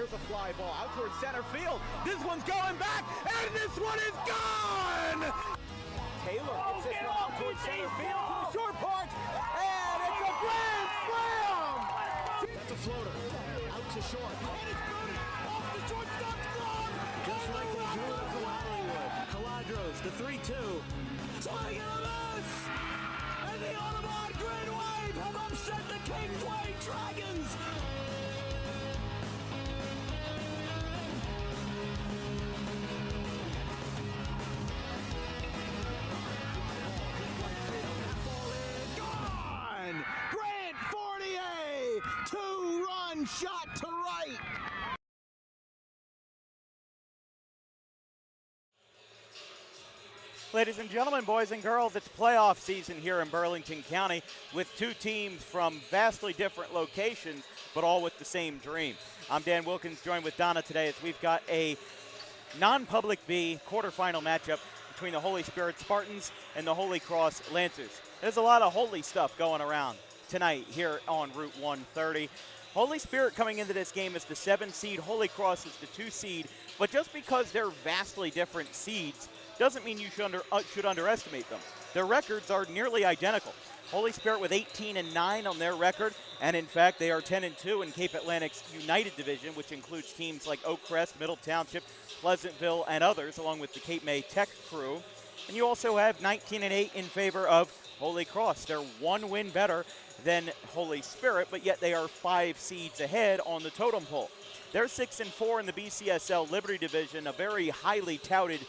Here's a fly ball out towards center field. This one's going back, and this one is gone! Taylor gets this one out towards center field to the short porch, and it's a grand slam! That's a floater, out to short. And it's good, off the shortstop's glove! Just like they drew it from Hollywood. Caladros, the 3-2. Swing and a miss! And the Audubon Green Wave have upset the Kingsway Dragons! Grant Fournier, 2-run shot to right. Ladies and gentlemen, boys and girls, it's playoff season here in Burlington County with two teams from vastly different locations, but all with the same dream. I'm Dan Wilkins, joined with Donna today as we've got a non-public B quarterfinal matchup between the Holy Spirit Spartans and the Holy Cross Lancers. There's a lot of holy stuff going around tonight here on Route 130. Holy Spirit coming into this game as the 7 seed, Holy Cross is the 2 seed, but just because they're vastly different seeds doesn't mean you should underestimate them. Their records are nearly identical. Holy Spirit with 18-9 on their record, and in fact they are 10-2 in Cape Atlantic's United Division, which includes teams like Oak Crest, Middle Township, Pleasantville, and others, along with the Cape May Tech crew. And you also have 19-8 in favor of Holy Cross. They're 1 win better than Holy Spirit, but yet they are 5 seeds ahead on the totem pole. They're 6-4 in the BCSL Liberty Division, a very highly touted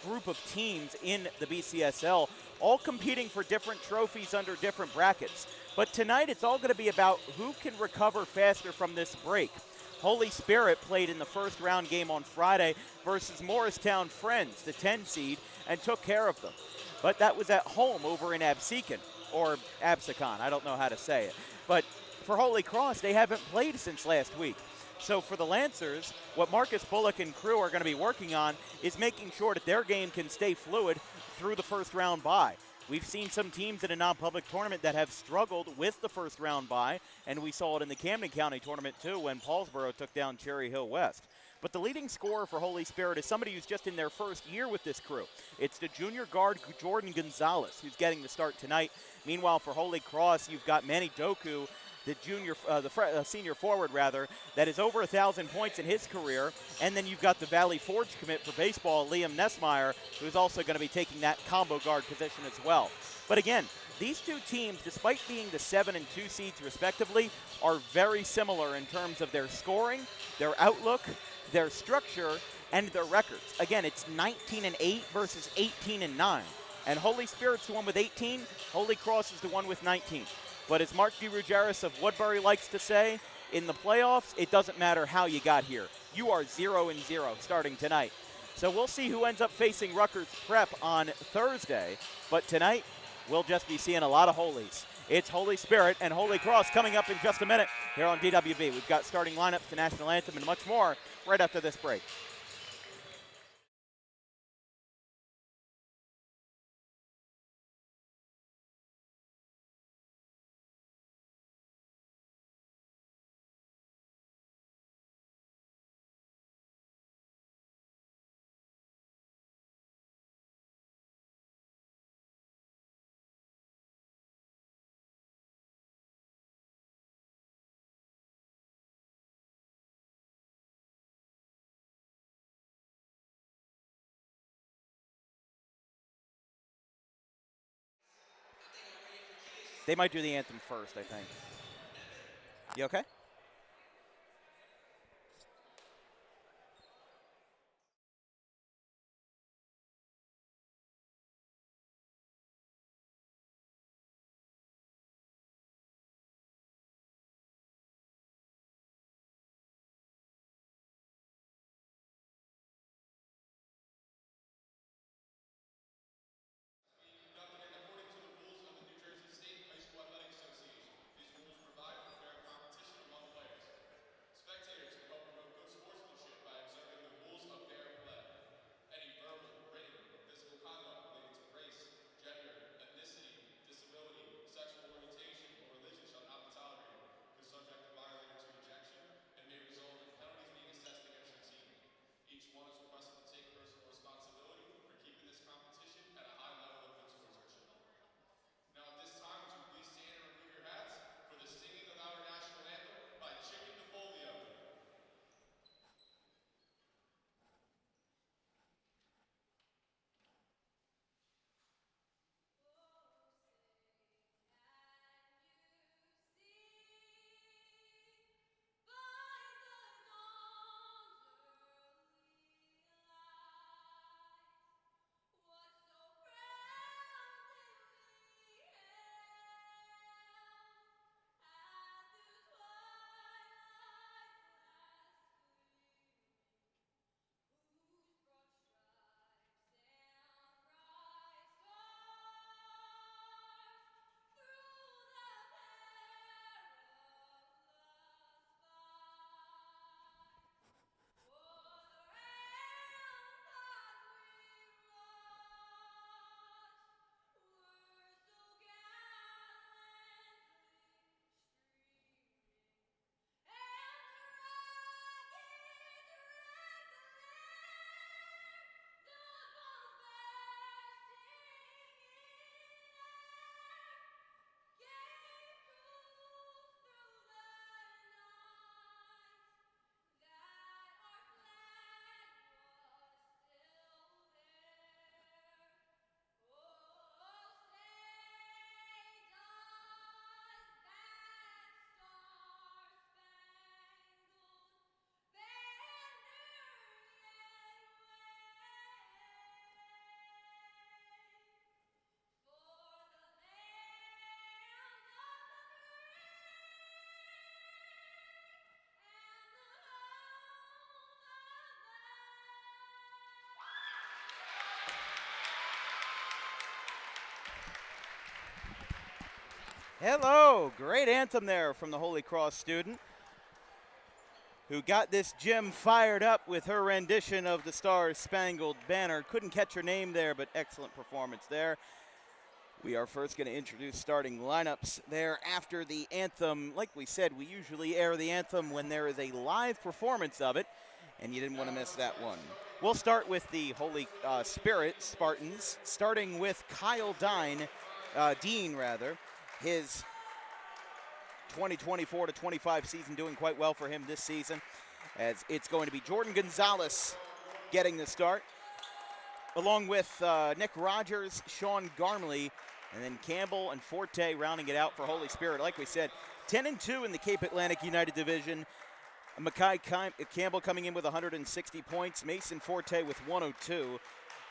group of teams in the BCSL, all competing for different trophies under different brackets. But tonight it's all going to be about who can recover faster from this break. Holy Spirit played in the first round game on Friday versus Morristown Friends, the 10 seed, and took care of them. But that was at home over in Absecon, or Absecon, I don't know how to say it. But for Holy Cross, they haven't played since last week. So for the Lancers, what Marcus Bullock and crew are going to be working on is making sure that their game can stay fluid through the first round bye. We've seen some teams in a non-public tournament that have struggled with the first round bye, and we saw it in the Camden County tournament too when Paulsboro took down Cherry Hill West. But the leading scorer for Holy Spirit is somebody who's just in their first year with this crew. It's the junior guard Jordan Gonzalez who's getting the start tonight. Meanwhile, for Holy Cross, you've got Manny Doku, the senior forward, that is over 1,000 points in his career. And then you've got the Valley Forge commit for baseball, Liam Nessmeyer, who's also going to be taking that combo guard position as well. But again, these two teams, despite being the 7 and 2 seeds respectively, are very similar in terms of their scoring, their outlook, their structure, and their records. Again, it's 19-8 versus 18-9. And Holy Spirit's the one with 18, Holy Cross is the one with 19. But as Mark DeRugeris of Woodbury likes to say, in the playoffs, it doesn't matter how you got here. You are 0-0 starting tonight. So we'll see who ends up facing Rutgers Prep on Thursday. But tonight, we'll just be seeing a lot of Holies. It's Holy Spirit and Holy Cross coming up in just a minute here on DWB. We've got starting lineups, the national anthem, and much more right after this break. They might do the anthem first, I think. You okay? Hello, great anthem there from the Holy Cross student who got this gym fired up with her rendition of the Star Spangled Banner. Couldn't catch her name there, but excellent performance there. We are first going to introduce starting lineups there after the anthem. Like we said, we usually air the anthem when there is a live performance of it, and you didn't want to miss that one. We'll start with the Holy Spirit Spartans, starting with Kyle Dean, his 2024-25 season doing quite well for him this season, as it's going to be Jordan Gonzalez getting the start, along with Nick Rogers, Sean Garmley, and then Campbell and Forte rounding it out for Holy Spirit. Like we said, 10-2 in the Cape Atlantic United Division. Mackay Campbell coming in with 160 points, Mason Forte with 102,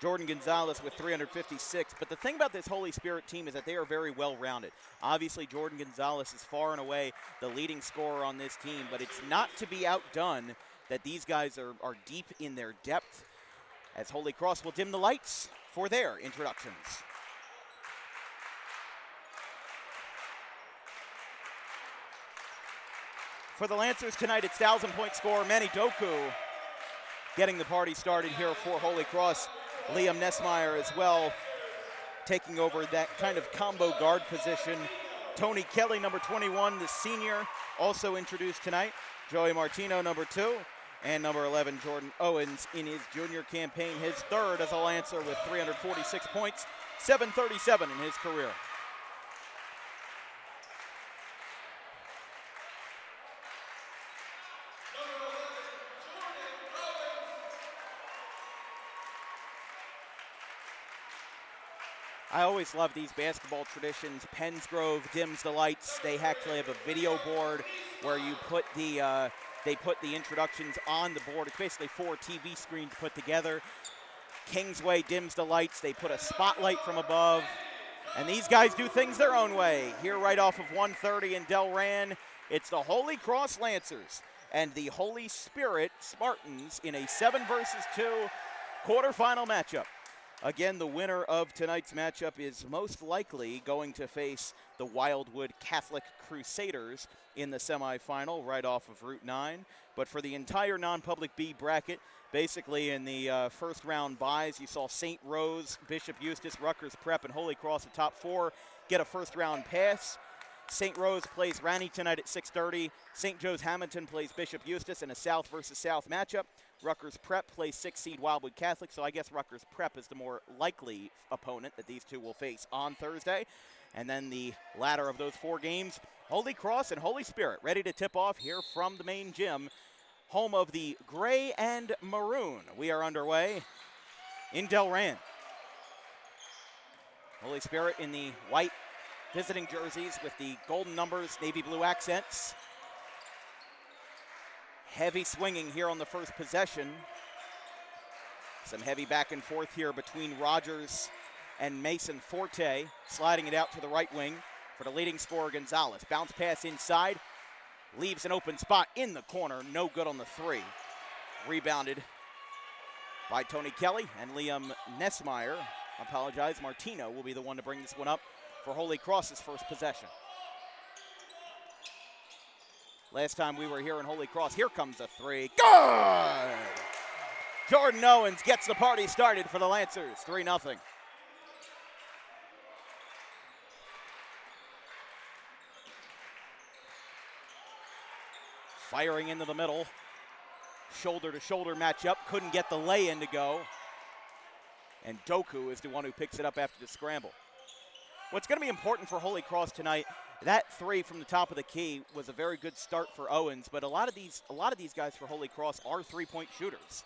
Jordan Gonzalez with 356. But the thing about this Holy Spirit team is that they are very well-rounded. Obviously, Jordan Gonzalez is far and away the leading scorer on this team, but it's not to be outdone that these guys are deep in their depth, as Holy Cross will dim the lights for their introductions. For the Lancers tonight, it's 1,000-point scorer Manny Doku getting the party started here for Holy Cross. Liam Nessmeyer as well taking over that kind of combo guard position. Tony Kelly, number 21, the senior, also introduced tonight. Joey Martino, number 2. And number 11, Jordan Owens, in his junior campaign, his third as a Lancer with 346 points, 737 in his career. I always love these basketball traditions. Pensgrove dims the lights. They actually have a video board where you put they put the introductions on the board. It's basically 4 TV screens put together. Kingsway dims the lights. They put a spotlight from above. And these guys do things their own way. Here right off of 130 in Delran, it's the Holy Cross Lancers and the Holy Spirit Spartans in a 7-versus-2 quarterfinal matchup. Again, the winner of tonight's matchup is most likely going to face the Wildwood Catholic Crusaders in the semifinal right off of Route 9. But for the entire non-public B bracket, basically in the first round buys, you saw St. Rose, Bishop Eustace, Rutgers Prep, and Holy Cross, the top 4, get a first round pass. St. Rose plays Ranney tonight at 6:30. St. Joe's Hamilton plays Bishop Eustace in a South versus South matchup. Rutgers Prep plays 6-seed Wildwood Catholic, so I guess Rutgers Prep is the more likely opponent that these two will face on Thursday. And then the latter of those 4 games, Holy Cross and Holy Spirit, ready to tip off here from the main gym, home of the gray and maroon. We are underway in Delran. Holy Spirit in the white visiting jerseys with the golden numbers, navy blue accents. Heavy swinging here on the first possession. Some heavy back and forth here between Rogers and Mason Forte, sliding it out to the right wing for the leading scorer, Gonzalez. Bounce pass inside, leaves an open spot in the corner, no good on the 3. Rebounded by Tony Kelly and Liam Nessmeyer. Martino will be the one to bring this one up for Holy Cross's first possession. Last time we were here in Holy Cross, here comes a 3. Good! Jordan Owens gets the party started for the Lancers, 3-0. Firing into the middle. Shoulder-to-shoulder matchup. Couldn't get the lay-in to go. And Doku is the one who picks it up after the scramble. What's going to be important for Holy Cross tonight, that 3 from the top of the key was a very good start for Owens, but a lot of these guys for Holy Cross are 3-point shooters.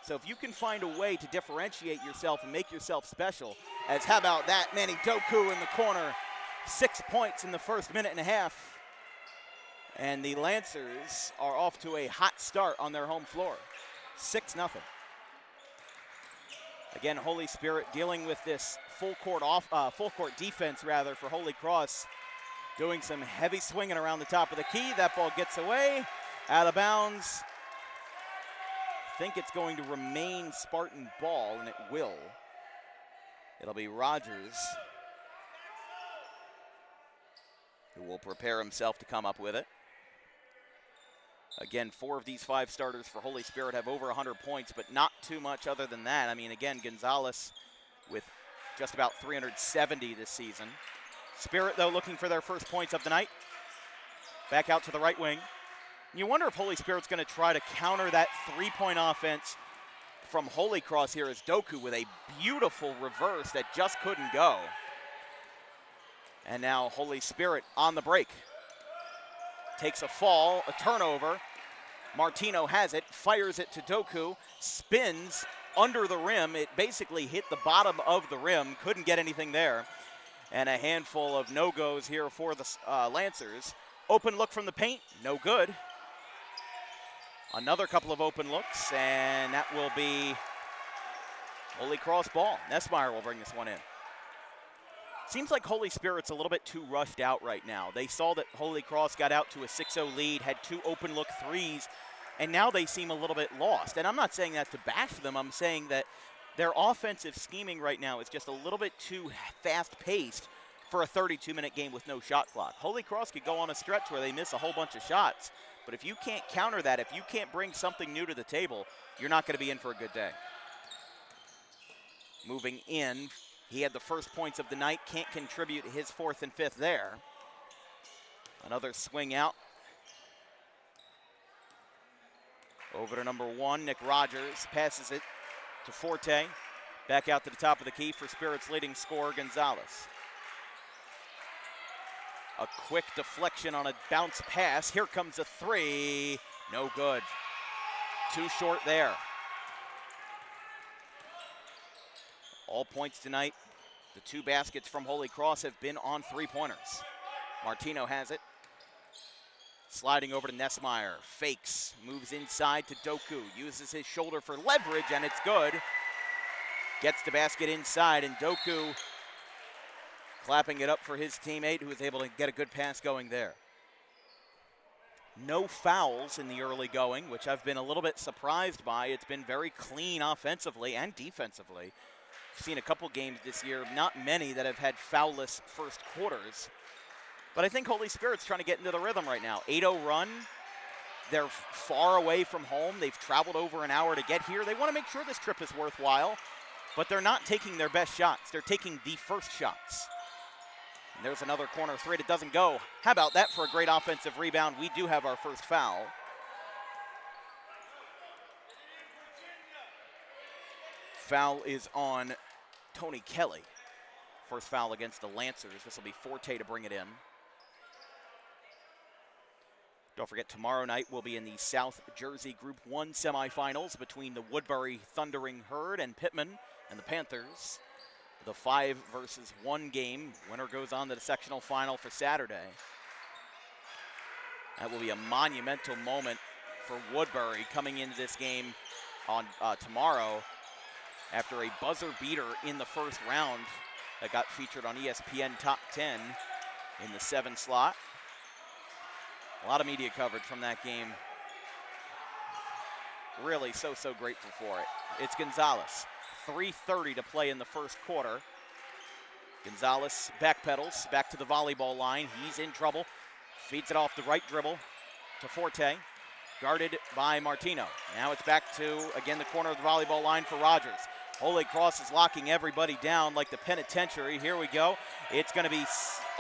So if you can find a way to differentiate yourself and make yourself special, as how about that, Manny Doku in the corner, 6 points in the first minute and a half. And the Lancers are off to a hot start on their home floor, 6-0. Again, Holy Spirit dealing with this full court defense for Holy Cross, doing some heavy swinging around the top of the key. That ball gets away, out of bounds. I think it's going to remain Spartan ball, and it will. It'll be Rogers who will prepare himself to come up with it. Again, 4 of these 5 starters for Holy Spirit have over 100 points, but not too much other than that. I mean, again, Gonzalez with just about 370 this season. Spirit, though, looking for their first points of the night. Back out to the right wing. You wonder if Holy Spirit's going to try to counter that 3-point offense from Holy Cross here as Doku with a beautiful reverse that just couldn't go. And now Holy Spirit on the break. Takes a fall, a turnover. Martino has it, fires it to Doku, spins under the rim. It basically hit the bottom of the rim, couldn't get anything there. And a handful of no-goes here for the Lancers. Open look from the paint, no good. Another couple of open looks, and that will be Holy Cross ball. Nessmeyer will bring this one in. Seems like Holy Spirit's a little bit too rushed out right now. They saw that Holy Cross got out to a 6-0 lead, had 2 open look threes, and now they seem a little bit lost. And I'm not saying that to bash them. I'm saying that their offensive scheming right now is just a little bit too fast-paced for a 32-minute game with no shot clock. Holy Cross could go on a stretch where they miss a whole bunch of shots, but if you can't counter that, if you can't bring something new to the table, you're not going to be in for a good day. Moving in, he had the first points of the night, can't contribute his 4th and 5th there. Another swing out. Over to number 1, Nick Rogers, passes it to Forte. Back out to the top of the key for Spirit's leading scorer, Gonzalez. A quick deflection on a bounce pass. Here comes a 3. No good. Too short there. All points tonight. The 2 baskets from Holy Cross have been on 3-pointers. Martino has it. Sliding over to Nessmeyer. Fakes. Moves inside to Doku. Uses his shoulder for leverage, and it's good. Gets the basket inside, and Doku clapping it up for his teammate, who was able to get a good pass going there. No fouls in the early going, which I've been a little bit surprised by. It's been very clean offensively and defensively. I've seen a couple games this year, not many, that have had foul-less first quarters. But I think Holy Spirit's trying to get into the rhythm right now. 8-0 run. They're far away from home. They've traveled over an hour to get here. They want to make sure this trip is worthwhile, but they're not taking their best shots. They're taking the first shots. And there's another corner 3 that doesn't go. How about that for a great offensive rebound? We do have our first foul. Foul is on Tony Kelly. First foul against the Lancers. This will be Forte to bring it in. Don't forget, tomorrow night we'll be in the South Jersey Group 1 semifinals between the Woodbury Thundering Herd and Pittman and the Panthers. The 5-versus-1 game. Winner goes on to the sectional final for Saturday. That will be a monumental moment for Woodbury coming into this game on tomorrow after a buzzer beater in the first round that got featured on ESPN Top 10 in the 7 slot. A lot of media coverage from that game. Really so grateful for it. It's Gonzalez. 3:30 to play in the first quarter. Gonzalez backpedals back to the volleyball line. He's in trouble. Feeds it off the right dribble to Forte. Guarded by Martino. Now it's back to, again, the corner of the volleyball line for Rogers. Holy Cross is locking everybody down like the penitentiary. Here we go. It's going to be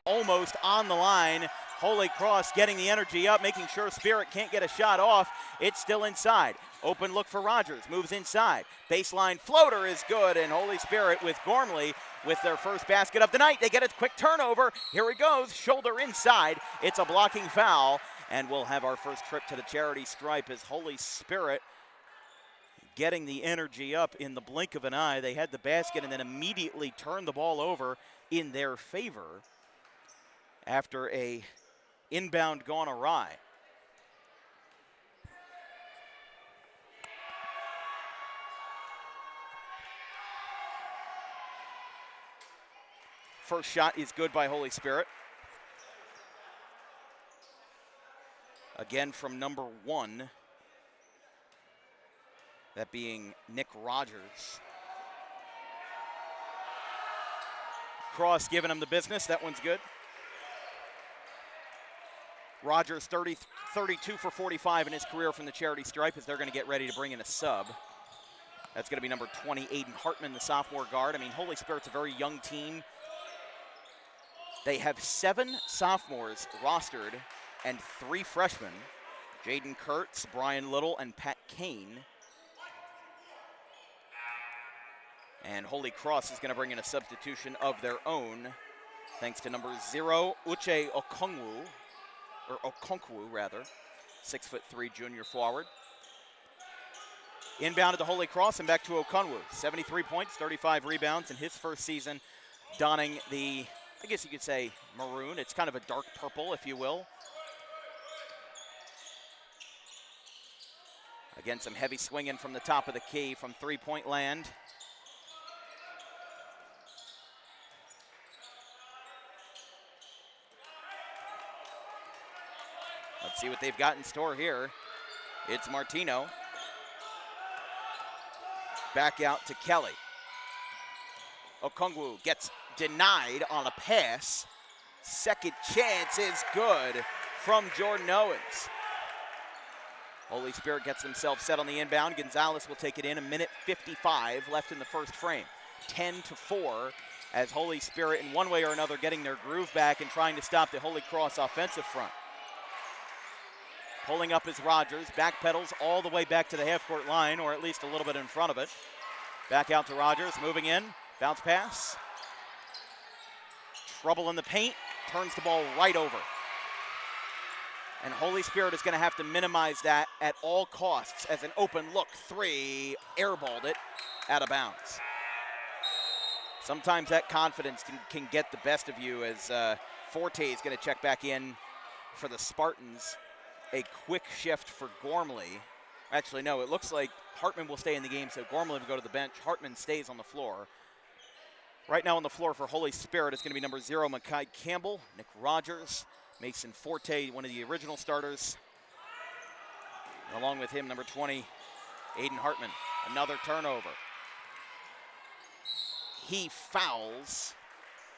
almost on the line. Holy Cross getting the energy up, making sure Spirit can't get a shot off. It's still inside. Open look for Rogers, moves inside. Baseline floater is good, and Holy Spirit with Gormley with their first basket of the night. They get a quick turnover. Here he goes, shoulder inside. It's a blocking foul, and we'll have our first trip to the charity stripe as Holy Spirit getting the energy up in the blink of an eye. They had the basket and then immediately turned the ball over in their favor after a inbound gone awry. First shot is good by Holy Spirit. Again from number 1. That being Nick Rogers. Cross giving him the business. That one's good. Rogers 32 for 45 in his career from the charity stripe as they're going to get ready to bring in a sub. That's going to be number 20, Aiden Hartman, the sophomore guard. I mean, Holy Spirit's a very young team. They have 7 sophomores rostered and 3 freshmen. Jaden Kurtz, Brian Little, and Pat Kane. And Holy Cross is going to bring in a substitution of their own, thanks to number 0, Uche Okonkwo, 6'3" junior forward. Inbounded to Holy Cross and back to Okonkwo. 73 points, 35 rebounds in his first season, donning the, I guess you could say, maroon. It's kind of a dark purple, if you will. Again, some heavy swinging from the top of the key from three-point land. Let's see what they've got in store here. It's Martino. Back out to Kelly. Okonkwo gets denied on a pass. Second chance is good from Jordan Owens. Holy Spirit gets themselves set on the inbound. Gonzalez will take it in. 1:55 left in the first frame. 10-4 as Holy Spirit, in one way or another, getting their groove back and trying to stop the Holy Cross offensive front. Pulling up is Rogers. Backpedals all the way back to the half-court line, or at least a little bit in front of it. Back out to Rogers. Moving in. Bounce pass. Trouble in the paint. Turns the ball right over. And Holy Spirit is going to have to minimize that at all costs as an open look three, airballed it out of bounds. Sometimes that confidence can get the best of you as Forte is going to check back in for the Spartans. A quick shift for Gormley. Actually, no, it looks like Hartman will stay in the game, so Gormley will go to the bench. Hartman stays on the floor. Right now on the floor for Holy Spirit is going to be number 0, Makai Campbell, Nick Rogers, Mason Forte, one of the original starters. And along with him, number 20, Aiden Hartman. Another turnover. He fouls.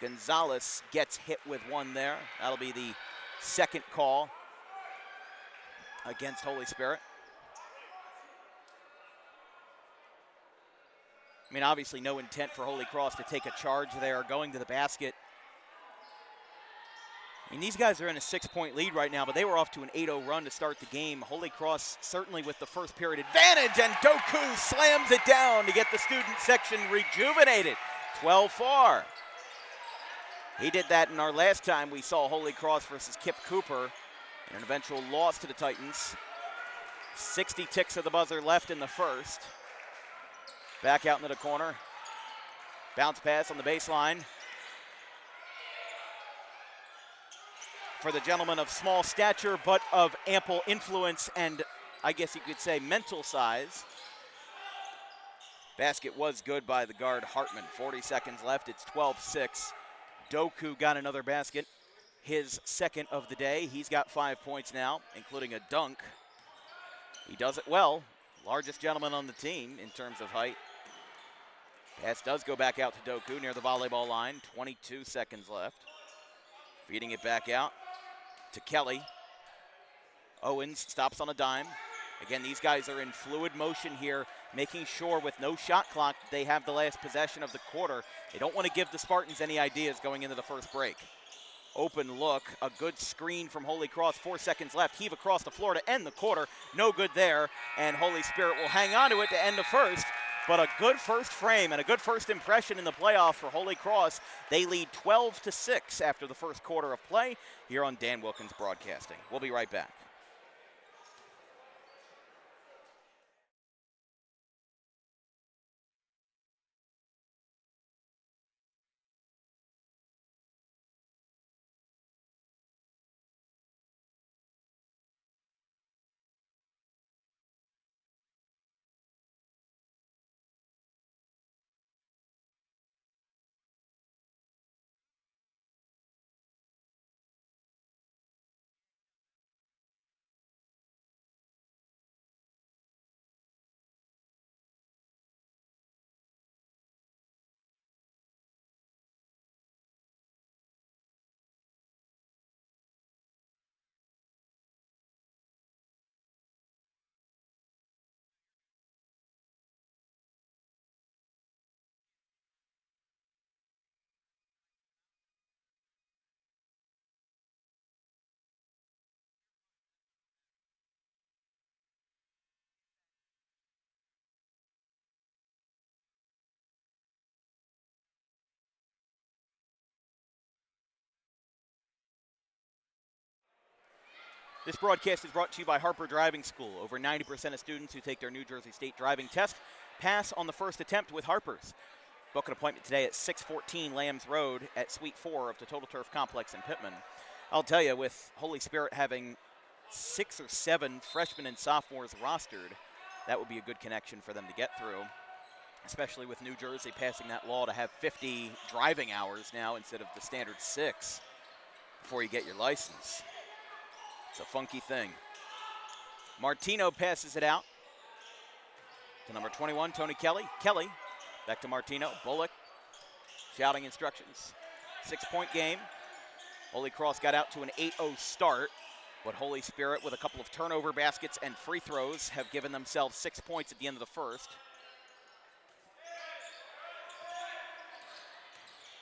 Gonzalez gets hit with one there. That'll be the second call against Holy Spirit. I mean, obviously no intent for Holy Cross to take a charge there, going to the basket. I mean, these guys are in a 6-point lead right now, but they were off to an 8-0 run to start the game. Holy Cross certainly with the first period advantage, and Doku slams it down to get the student section rejuvenated. 12-4. He did that in our last time we saw Holy Cross versus Kip Cooper in an eventual loss to the Titans. 60 ticks of the buzzer left in the first. Back out into the corner. Bounce pass on the baseline. For the gentleman of small stature, but of ample influence and, I guess you could say, mental size. Basket was good by the guard Hartman. 40 seconds left. It's 12-6. Doku got another basket. His second of the day. He's got 5 points now, including a dunk. He does it well. Largest gentleman on the team in terms of height. Pass does go back out to Doku near the volleyball line. 22 seconds left. Feeding it back out to Kelly. Owens stops on a dime. Again, these guys are in fluid motion here, making sure with no shot clock they have the last possession of the quarter. They don't want to give the Spartans any ideas going into the first break. Open look, a good screen from Holy Cross. 4 seconds left. Heave across the floor to end the quarter. No good there, and Holy Spirit will hang on to it to end the first. But a good first frame and a good first impression in the playoff for Holy Cross. They lead 12-6 after the first quarter of play here on Dan Wilkins Broadcasting. We'll be right back. This broadcast is brought to you by Harper Driving School. Over 90% of students who take their New Jersey State driving test pass on the first attempt with Harper's. Book an appointment today at 614 Lambs Road at Suite 4 of the Total Turf Complex in Pittman. I'll tell you, with Holy Spirit having 6 or 7 freshmen and sophomores rostered, that would be a good connection for them to get through, especially with New Jersey passing that law to have 50 driving hours now instead of the standard 6 before you get your license. It's a funky thing. Martino passes it out to number 21, Tony Kelly. Kelly back to Martino. Bullock shouting instructions. 6-point game. Holy Cross got out to an 8-0 start, but Holy Spirit, with a couple of turnover baskets and free throws, have given themselves 6 points at the end of the first.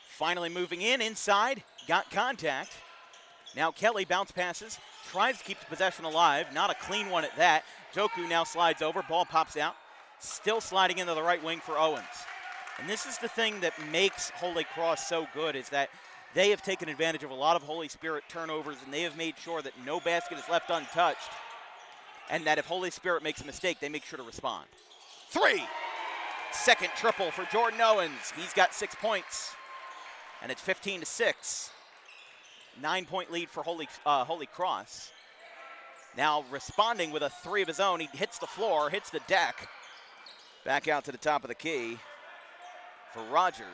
Finally moving in, inside, got contact. Now Kelly bounce passes, tries to keep the possession alive. Not a clean one at that. Doku now slides over, ball pops out. Still sliding into the right wing for Owens. And this is the thing that makes Holy Cross so good, is that they have taken advantage of a lot of Holy Spirit turnovers, and they have made sure that no basket is left untouched, and that if Holy Spirit makes a mistake, they make sure to respond. 3! Second triple for Jordan Owens. He's got 6 points, and it's 15-6. 9-point lead for Holy Cross. Now responding with a 3 of his own. He hits the floor, hits the deck. Back out to the top of the key for Rogers.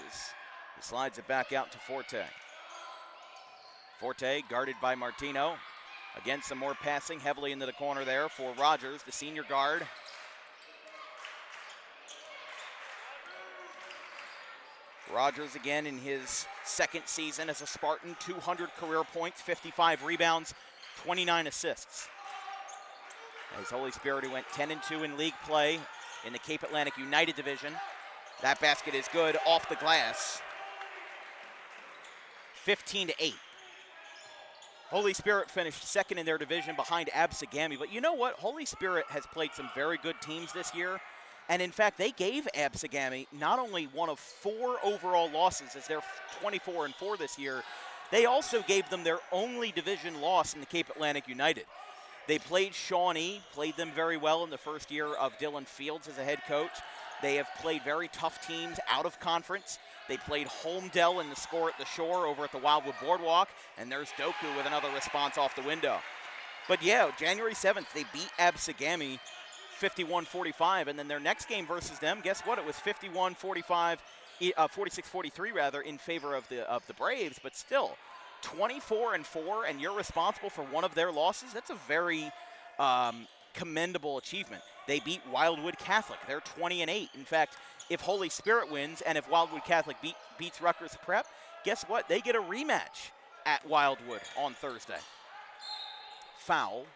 He slides it back out to Forte. Forte guarded by Martino. Again, some more passing heavily into the corner there for Rogers, the senior guard. Rogers again in his second season as a Spartan, 200 career points, 55 rebounds, 29 assists. As Holy Spirit, who went 10-2 in league play in the Cape Atlantic United Division. That basket is good off the glass. 15-8. Holy Spirit finished second in their division behind Absegami. But you know what? Holy Spirit has played some very good teams this year. And in fact, they gave Absegami not only one of 4 overall losses, as they're 24-4 this year, they also gave them their only division loss in the Cape Atlantic United. They played Shawnee, played them very well in the first year of Dylan Fields as a head coach. They have played very tough teams out of conference. They played Holmdel in the Score at the Shore over at the Wildwood Boardwalk, and there's Doku with another response off the window. But yeah, January 7th, they beat Absegami 51-45, and then their next game versus them, guess what? It was 46-43 rather, in favor of the Braves, but still 24-4, and you're responsible for one of their losses. That's a very commendable achievement. They beat Wildwood Catholic. They're 20-8. In fact, if Holy Spirit wins and if Wildwood Catholic beats Rutgers Prep, guess what? They get a rematch at Wildwood on Thursday. Foul.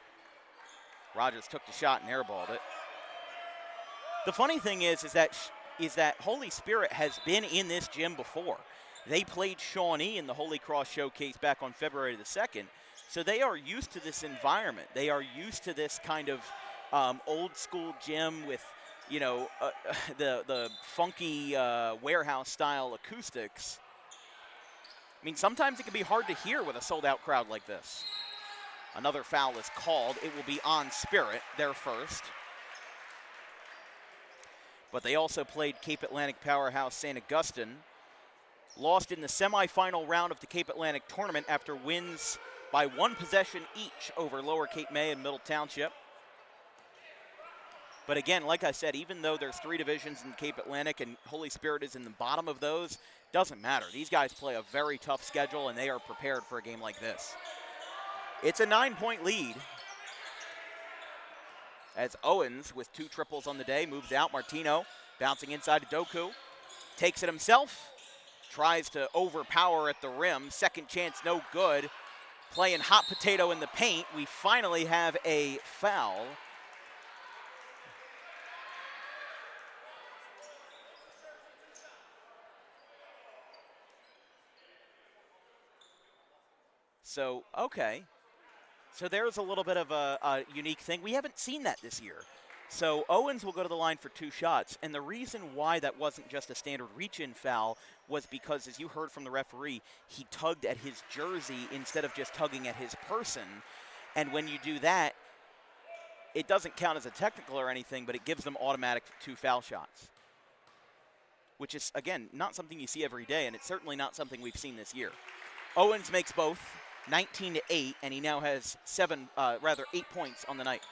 Rogers took the shot and airballed it. The funny thing is that Holy Spirit has been in this gym before. They played Shawnee in the Holy Cross Showcase back on February the 2nd, so they are used to this environment. They are used to this kind of old school gym with, you know, the funky warehouse style acoustics. I mean, sometimes it can be hard to hear with a sold out crowd like this. Another foul is called. It will be on Spirit, their first. But they also played Cape Atlantic powerhouse St. Augustine. Lost in the semifinal round of the Cape Atlantic tournament after wins by 1 possession each over Lower Cape May and Middle Township. But again, like I said, even though there's 3 divisions in Cape Atlantic and Holy Spirit is in the bottom of those, doesn't matter. These guys play a very tough schedule, and they are prepared for a game like this. It's a 9-point lead as Owens, with 2 triples on the day, moves out. Martino bouncing inside to Doku, takes it himself, tries to overpower at the rim. Second chance, no good. Playing hot potato in the paint. We finally have a foul. So, okay. So there's a little bit of a unique thing. We haven't seen that this year. So Owens will go to the line for 2 shots. And the reason why that wasn't just a standard reach-in foul was because, as you heard from the referee, he tugged at his jersey instead of just tugging at his person. And when you do that, it doesn't count as a technical or anything, but it gives them automatic 2 foul shots, which is, again, not something you see every day, and it's certainly not something we've seen this year. Owens makes both, 19-8, and he now has 8 points on the night.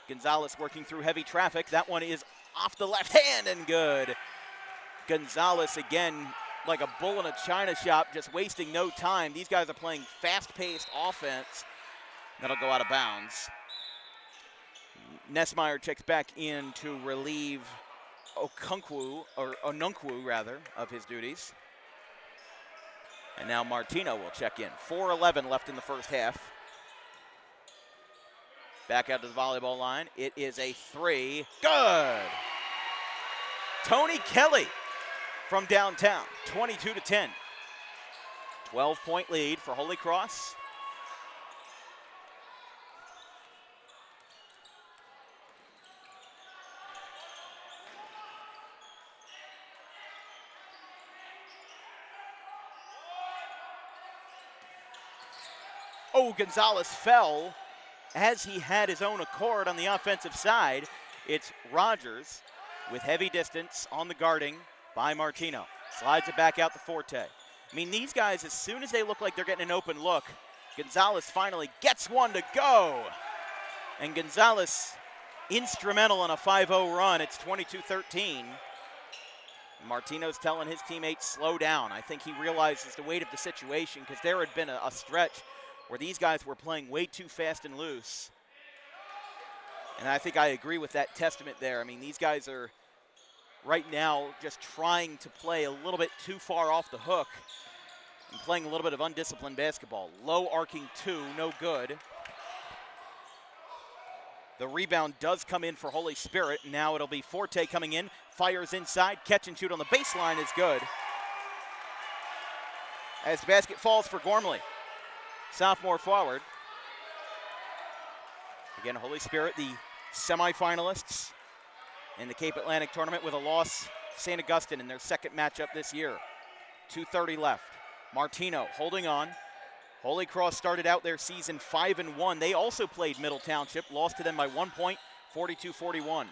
Gonzalez working through heavy traffic. That one is off the left hand and good. Gonzalez, again, like a bull in a china shop, just wasting no time. These guys are playing fast-paced offense. That'll go out of bounds. Nessmeyer checks back in to relieve Onunkwu, rather, of his duties. And now Martino will check in. 4:11 left in the first half. Back out to the volleyball line. It is a 3. Good! Tony Kelly from downtown, 22-10. 12-point lead for Holy Cross. Oh, Gonzalez fell as he had his own accord on the offensive side. It's Rogers with heavy distance on the guarding by Martino. Slides it back out to Forte. I mean, these guys, as soon as they look like they're getting an open look, Gonzalez finally gets one to go. And Gonzalez instrumental in a 5-0 run. It's 22-13. Martino's telling his teammates, slow down. I think he realizes the weight of the situation, because there had been a stretch where these guys were playing way too fast and loose. And I think I agree with that testament there. I mean, these guys are right now just trying to play a little bit too far off the hook and playing a little bit of undisciplined basketball. Low arcing 2, no good. The rebound does come in for Holy Spirit. Now it'll be Forte coming in, fires inside, catch and shoot on the baseline is good. As the basket falls for Gormley. Sophomore forward. Again, Holy Spirit, the semifinalists in the Cape Atlantic tournament with a loss, St. Augustine in their second matchup this year. 2:30 left. Martino holding on. Holy Cross started out their season 5-1. They also played Middle Township, lost to them by 1 point, 42-41.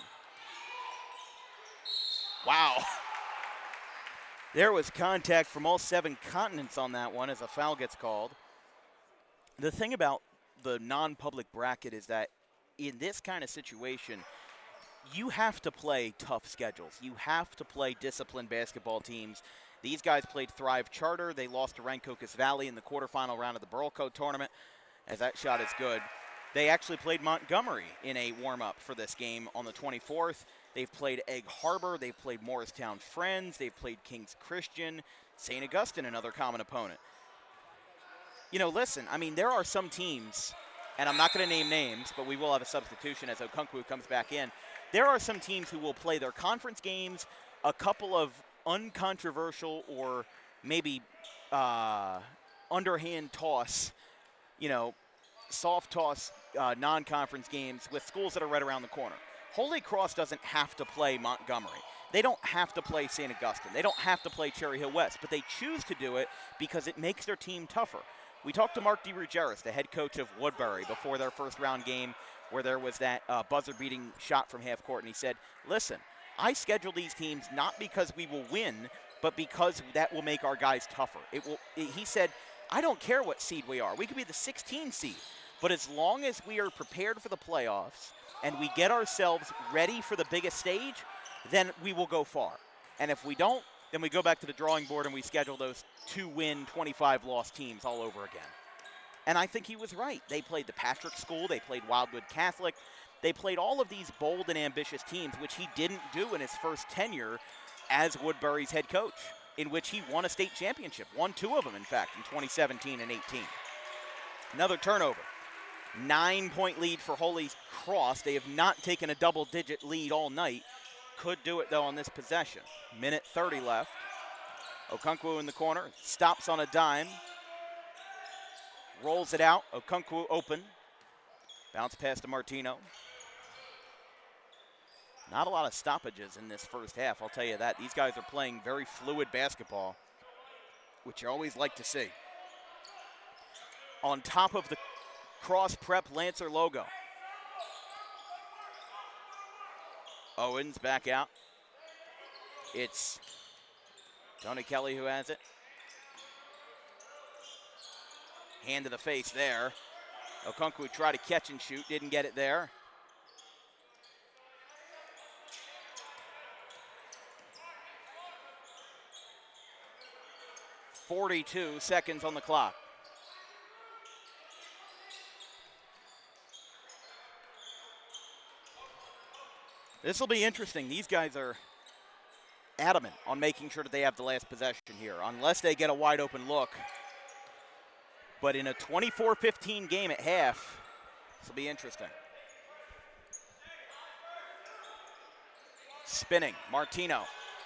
Wow. There was contact from all 7 continents on that one as a foul gets called. The thing about the non-public bracket is that in this kind of situation, you have to play tough schedules. You have to play disciplined basketball teams. These guys played Thrive Charter. They lost to Rancocas Valley in the quarterfinal round of the Burlco tournament, as that shot is good. They actually played Montgomery in a warm-up for this game on the 24th. They've played Egg Harbor. They've played Morristown Friends. They've played Kings Christian. St. Augustine, another common opponent. You know, listen, I mean, there are some teams, and I'm not going to name names, but we will have a substitution as Okonkwo comes back in. There are some teams who will play their conference games, a couple of uncontroversial or maybe underhand toss, you know, soft toss non-conference games with schools that are right around the corner. Holy Cross doesn't have to play Montgomery. They don't have to play St. Augustine. They don't have to play Cherry Hill West, but they choose to do it because it makes their team tougher. We talked to Mark DeRugeris, the head coach of Woodbury, before their first round game where there was that buzzer-beating shot from half court, and he said, listen, I schedule these teams not because we will win, but because that will make our guys tougher. He said, I don't care what seed we are. We could be the 16 seed, but as long as we are prepared for the playoffs and we get ourselves ready for the biggest stage, then we will go far. And if we don't, then we go back to the drawing board and we schedule those 2-win, 25-loss teams all over again. And I think he was right. They played the Patrick School. They played Wildwood Catholic. They played all of these bold and ambitious teams, which he didn't do in his first tenure as Woodbury's head coach, in which he won a state championship, won 2 of them, in fact, in 2017 and 18. Another turnover. 9-point lead for Holy Cross. They have not taken a double-digit lead all night. Could do it, though, on this possession. Minute 30 left. Okonkwo in the corner. Stops on a dime. Rolls it out. Okonkwo open. Bounce pass to Martino. Not a lot of stoppages in this first half, I'll tell you that. These guys are playing very fluid basketball, which you always like to see. On top of the Cross Prep Lancer logo. Owens back out. It's Tony Kelly who has it. Hand to the face there. Okonkwo tried to catch and shoot, didn't get it there. .42 seconds on the clock. This will be interesting. These guys are adamant on making sure that they have the last possession here, unless they get a wide open look. But in a 24-15 game at half, this will be interesting. Spinning, Martino,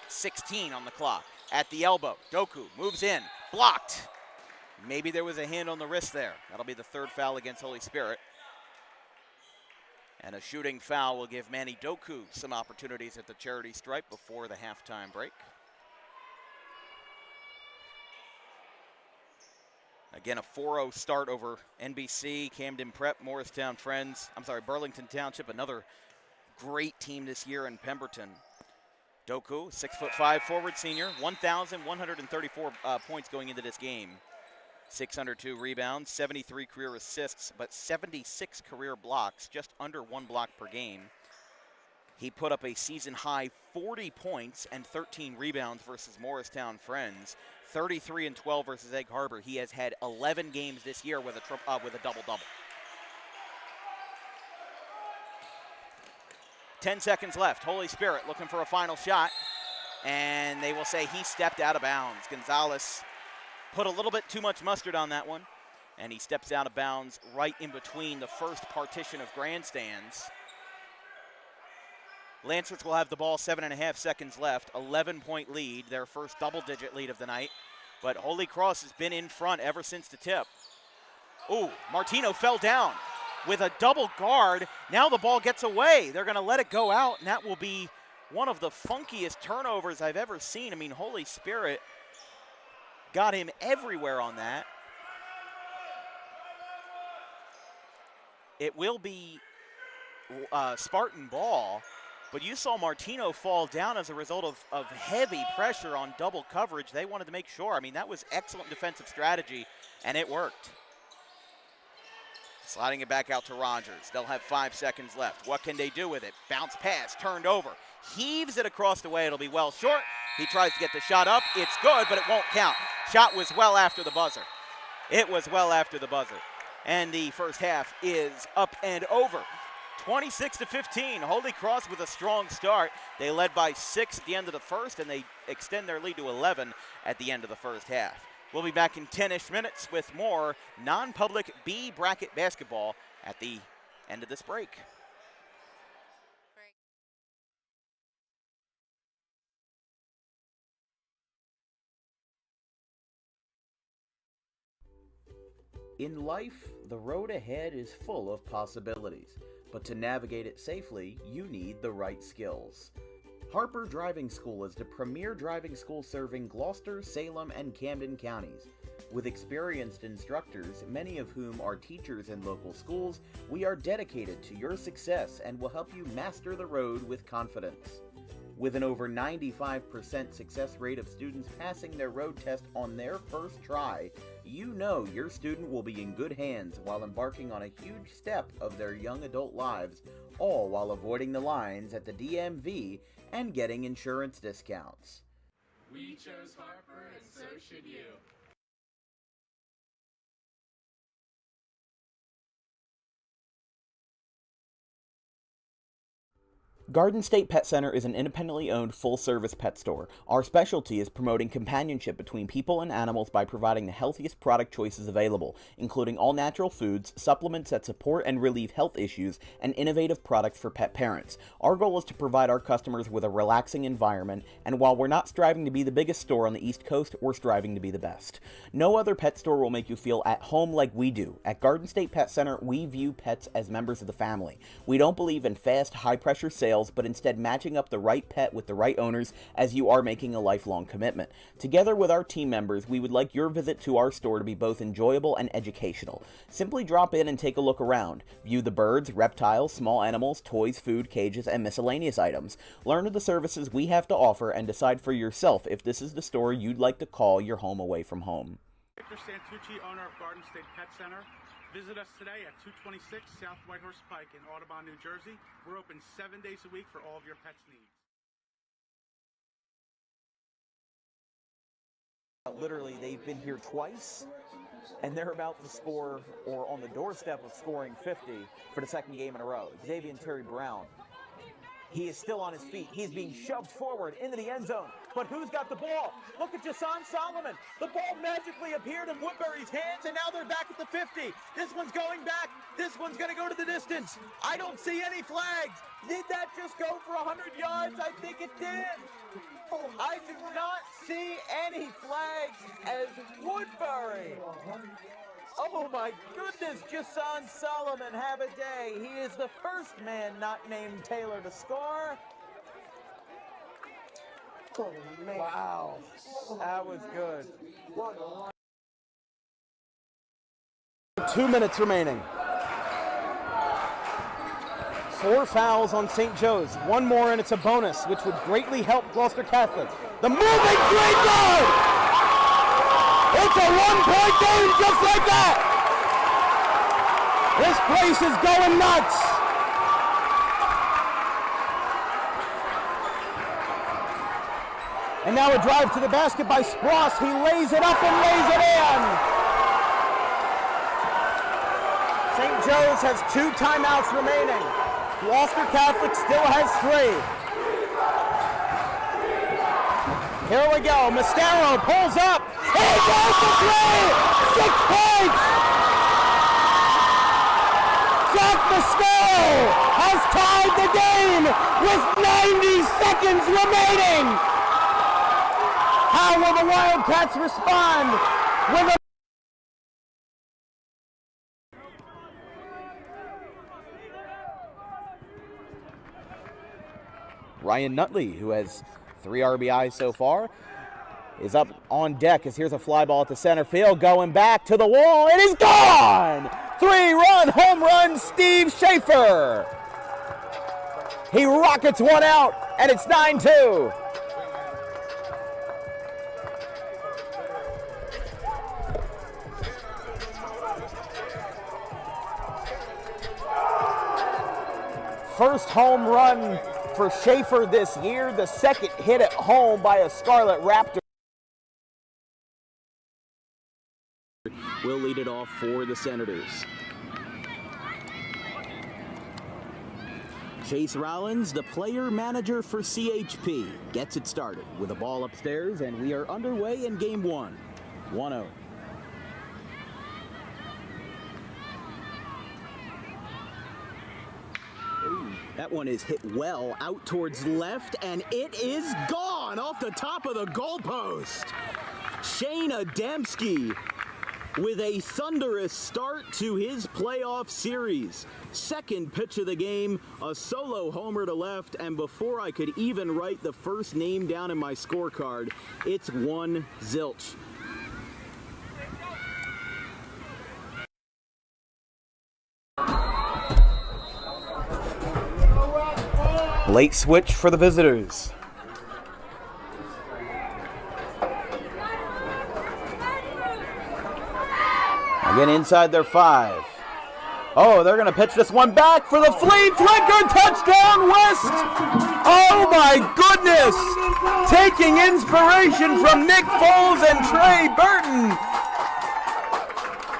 16 on the clock. At the elbow, Doku moves in, blocked. Maybe there was a hand on the wrist there. That'll be the third foul against Holy Spirit. And a shooting foul will give Manny Doku some opportunities at the charity stripe before the halftime break. Again, a 4-0 start over NBC, Camden Prep, Morristown Friends. Burlington Township, another great team this year in Pemberton. Doku, 6'5" forward senior, 1,134 points going into this game. 602 rebounds, 73 career assists, but 76 career blocks, just under 1 block per game. He put up a season-high 40 points and 13 rebounds versus Morristown Friends, 33 and 12 versus Egg Harbor. He has had 11 games this year with a double-double. 10 seconds left. Holy Spirit looking for a final shot, and they will say he stepped out of bounds. Gonzalez put a little bit too much mustard on that one, and he steps out of bounds right in between the first partition of grandstands. Lancers will have the ball, 7.5 seconds left, 11-point lead, their first double-digit lead of the night, but Holy Cross has been in front ever since the tip. Ooh, Martino fell down with a double guard. Now the ball gets away. They're going to let it go out, and that will be one of the funkiest turnovers I've ever seen. I mean, Holy Spirit got him everywhere on that. It will be Spartan ball, but you saw Martino fall down as a result of heavy pressure on double coverage. They wanted to make sure. I mean, that was excellent defensive strategy, and it worked. Sliding it back out to Rogers. They'll have 5 seconds left. What can they do with it? Bounce pass, turned over. Heaves it across the way. It'll be well short. He tries to get the shot up. It's good, but it won't count. Shot was well after the buzzer. It was well after the buzzer. And the first half is up and over. 26-15. Holy Cross with a strong start. They led by 6 at the end of the first, and they extend their lead to 11 at the end of the first half. We'll be back in 10-ish minutes with more non-public B bracket basketball at the end of this break. In life, the road ahead is full of possibilities, but to navigate it safely, you need the right skills. Harper Driving School is the premier driving school serving Gloucester, Salem, and Camden counties. With experienced instructors, many of whom are teachers in local schools, we are dedicated to your success and will help you master the road with confidence. With an over 95% success rate of students passing their road test on their first try, you know your student will be in good hands while embarking on a huge step of their young adult lives, all while avoiding the lines at the DMV and getting insurance discounts. We chose Harper, and so should you. Garden State Pet Center is an independently owned full-service pet store. Our specialty is promoting companionship between people and animals by providing the healthiest product choices available, including all-natural foods, supplements that support and relieve health issues, and innovative products for pet parents. Our goal is to provide our customers with a relaxing environment, and while we're not striving to be the biggest store on the East Coast, we're striving to be the best. No other pet store will make you feel at home like we do. At Garden State Pet Center, we view pets as members of the family. We don't believe in fast, high-pressure sales sales, but instead matching up the right pet with the right owners, as you are making a lifelong commitment. Together with our team members, we would like your visit to our store to be both enjoyable and educational. Simply drop in and take a look around. View the birds, reptiles, small animals, toys, food, cages, and miscellaneous items. Learn of the services we have to offer and decide for yourself if this is the store you'd like to call your home away from home. Victor Santucci, owner of Garden State Pet Center. Visit us today at 226 South Whitehorse Pike in Audubon, New Jersey. We're open 7 days a week for all of your pets' needs. Literally, they've been here twice, and they're about to score, or on the doorstep of scoring 50 for the second game in a row. Xavier Terry Brown. He is still on his feet. He's being shoved forward into the end zone. But who's got the ball? Look at Jason Solomon. The ball magically appeared in Woodbury's hands, and now they're back at the 50. This one's going back. This one's going to go to the distance. I don't see any flags. Did that just go for 100 yards? I think it did. I do not see any flags as Woodbury. Oh my goodness, Jason Solomon, have a day. He is the first man not named Taylor to score. Oh, man. Wow, that was good. 2 minutes remaining. 4 fouls on St. Joe's. One more and it's a bonus, which would greatly help Gloucester Catholic. The moving three, good! It's a one-point game just like that! This place is going nuts! And now a drive to the basket by Spross. He lays it up and lays it in! St. Joe's has 2 timeouts remaining. Gloucester Catholic still has 3. Here we go. Mascaro pulls up. He goes to 3! 6 points! Jack Mascaro has tied the game with 90 seconds remaining. How will the Wildcats respond with a Ryan Nutley, who has 3 RBIs so far, is up on deck as here's a fly ball at the center field, going back to the wall. It is gone! 3-run home run, Steve Schaefer. He rockets one out, and it's 9-2. First home run for Schaefer this year, the second hit at home by a Scarlet Raptor. Will lead it off for the Senators. Chase Rollins, the player manager for CHP, gets it started with a ball upstairs, and we are underway in game 1. 1-0. That one is hit well out towards left, and it is gone off the top of the goalpost. Shane Adamski with a thunderous start to his playoff series. Second pitch of the game, a solo homer to left, and before I could even write the first name down in my scorecard, it's 1-0. Late switch for the visitors. Again inside their 5. Oh, they're going to pitch this one back for the flea flicker. Touchdown, West! Oh my goodness! Taking inspiration from Nick Foles and Trey Burton.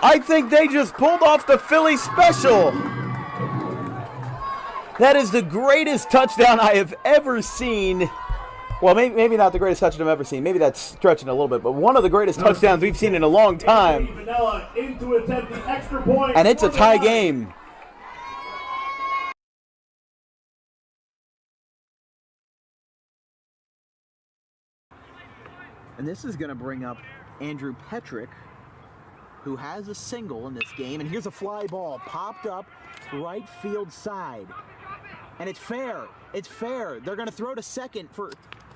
I think they just pulled off the Philly special. That is the greatest touchdown I have ever seen. Well, maybe not the greatest touchdown I've ever seen. Maybe that's stretching a little bit, but one of the greatest touchdowns we've seen in a long time. And it's a tie game. And this is going to bring up Andrew Petrick, who has a single in this game. And here's a fly ball popped up right field side. And it's fair. It's fair. They're going to throw to second for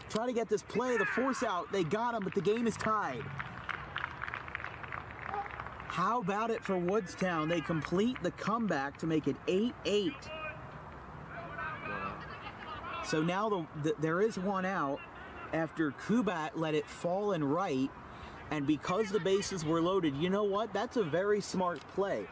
try to get this play, the force out. They got him, but the game is tied. How about it for Woodstown? They complete the comeback to make it 8-8. So now there is one out after Kubat let it fall in right, and because the bases were loaded, you know what? That's a very smart play.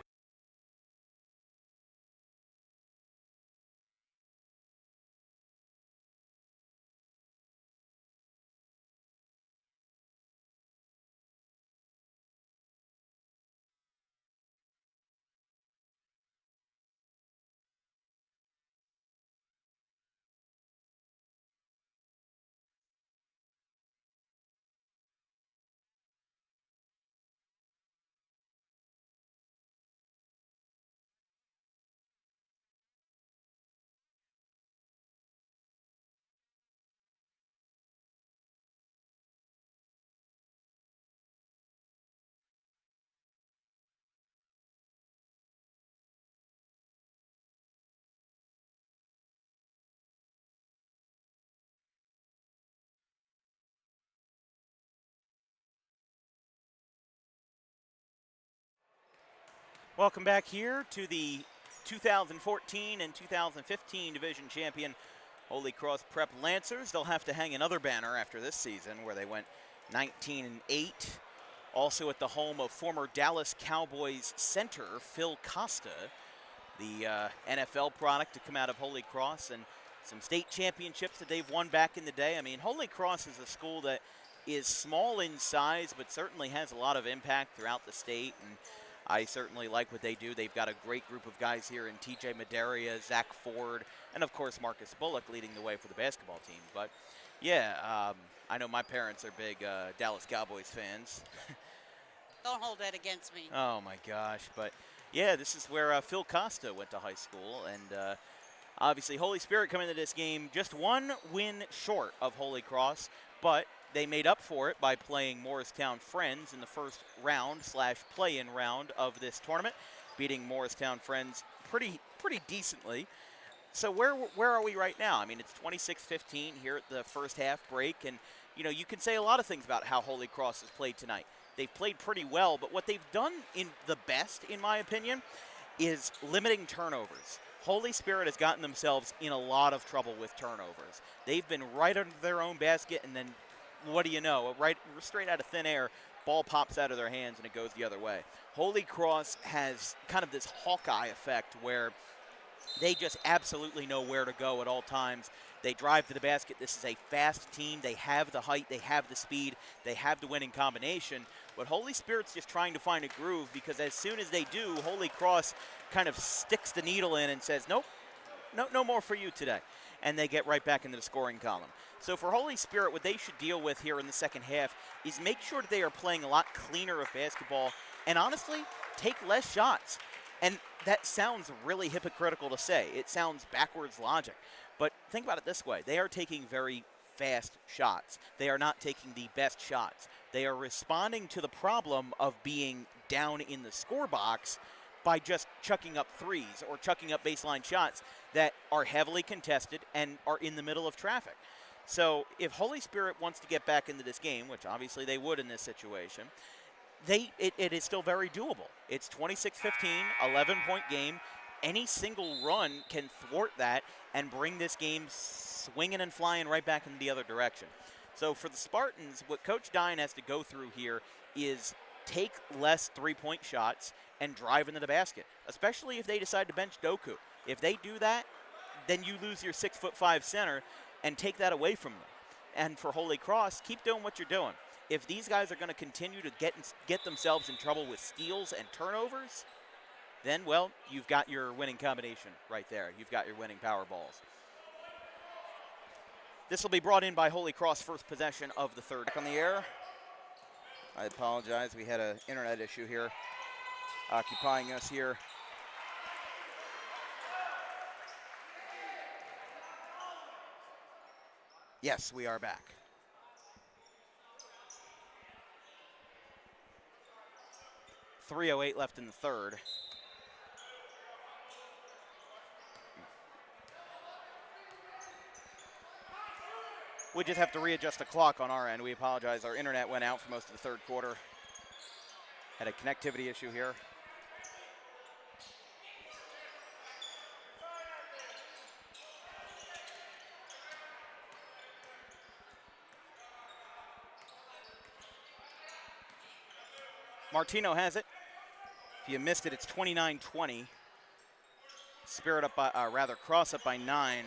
Welcome back here to the 2014 and 2015 division champion Holy Cross Prep Lancers. They'll have to hang another banner after this season where they went 19-8. Also at the home of former Dallas Cowboys center Phil Costa, the NFL product to come out of Holy Cross, and some state championships that they've won back in the day. I mean, Holy Cross is a school that is small in size but certainly has a lot of impact throughout the state, and I certainly like what they do. They've got a great group of guys here in TJ Madaria, Zach Ford, and of course Marcus Bullock leading the way for the basketball team. But yeah, I know my parents are big Dallas Cowboys fans. Don't hold that against me. Oh my gosh. But yeah, this is where Phil Costa went to high school, and obviously Holy Spirit coming into this game just one win short of Holy Cross, but they made up for it by playing Morristown Friends in the first round / play-in round of this tournament, beating Morristown Friends pretty decently. So where are we right now? I mean, it's 26-15 here at the first half break, and you know, you can say a lot of things about how Holy Cross has played tonight. They've played pretty well, but what they've done in the best, in my opinion, is limiting turnovers. Holy Spirit has gotten themselves in a lot of trouble with turnovers. They've been right under their own basket, and then what do you know? Right, straight out of thin air, ball pops out of their hands and it goes the other way. Holy Cross has kind of this Hawkeye effect where they just absolutely know where to go at all times. They drive to the basket. This is a fast team. They have the height. They have the speed. They have the winning combination. But Holy Spirit's just trying to find a groove, because as soon as they do, Holy Cross kind of sticks the needle in and says, nope, no more for you today. And they get right back into the scoring column. So for Holy Spirit, what they should deal with here in the second half is make sure that they are playing a lot cleaner of basketball and honestly take less shots. And that sounds really hypocritical to say. It sounds backwards logic. But think about it this way. They are taking very fast shots. They are not taking the best shots. They are responding to the problem of being down in the score box by just chucking up threes or chucking up baseline shots that are heavily contested and are in the middle of traffic. So if Holy Spirit wants to get back into this game, which obviously they would in this situation, it is still very doable. It's 26-15, 11-point game. Any single run can thwart that and bring this game swinging and flying right back in the other direction. So for the Spartans, what Coach Dine has to go through here is take less three-point shots and drive into the basket, especially if they decide to bench Doku. If they do that, then you lose your 6'5" center and take that away from them. And for Holy Cross, keep doing what you're doing. If these guys are going to continue to get themselves in trouble with steals and turnovers, then, well, you've got your winning combination right there. You've got your winning power balls. This will be brought in by Holy Cross, first possession of the third. Back on the air. I apologize. We had an internet issue here occupying us here. Yes, we are back. .308 left in the third. We just have to readjust the clock on our end. We apologize. Our internet went out for most of the third quarter. Had a connectivity issue here. Martino has it. If you missed it, it's 29-20. Spirit up by, Cross up by 9.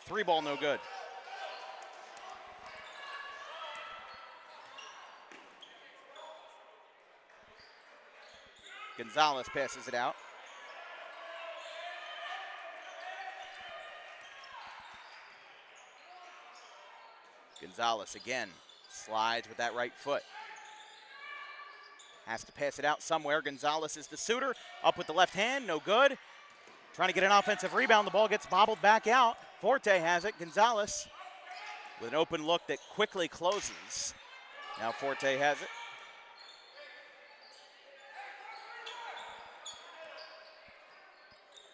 Three ball, no good. Gonzalez passes it out. Gonzalez again slides with that right foot. Has to pass it out somewhere. Gonzalez is the suitor. Up with the left hand, no good. Trying to get an offensive rebound. The ball gets bobbled back out. Forte has it. Gonzalez with an open look that quickly closes. Now Forte has it.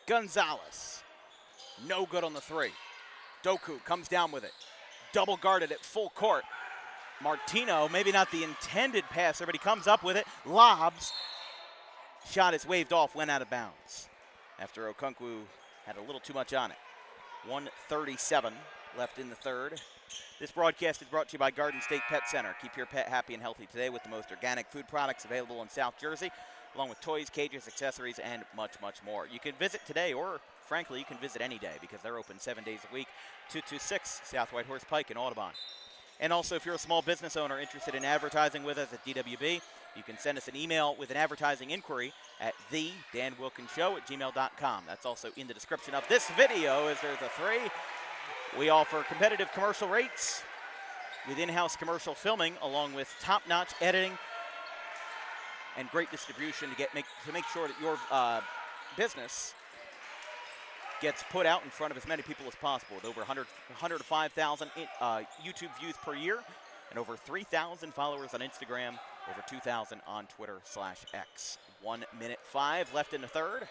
Gonzalez, no good on the three. Doku comes down with it. Double guarded at full court. Martino, maybe not the intended passer, but he comes up with it, lobs. Shot is waved off, went out of bounds after Okonkwo had a little too much on it. 1:37 left in the third. This broadcast is brought to you by Garden State Pet Center. Keep your pet happy and healthy today with the most organic food products available in South Jersey, along with toys, cages, accessories, and much, much more. You can visit today, or frankly, you can visit any day because they're open 7 days a week, 226 South White Horse Pike in Audubon. And also, if you're a small business owner interested in advertising with us at DWB, you can send us an email with an advertising inquiry at thedanwilkinsshow@gmail.com. That's also in the description of this video as there's a three. We offer competitive commercial rates with in-house commercial filming along with top-notch editing and great distribution to make sure that your business gets put out in front of as many people as possible with over 105,000 YouTube views per year and over 3,000 followers on Instagram, over 2,000 on Twitter/X. 1:05 left in the third.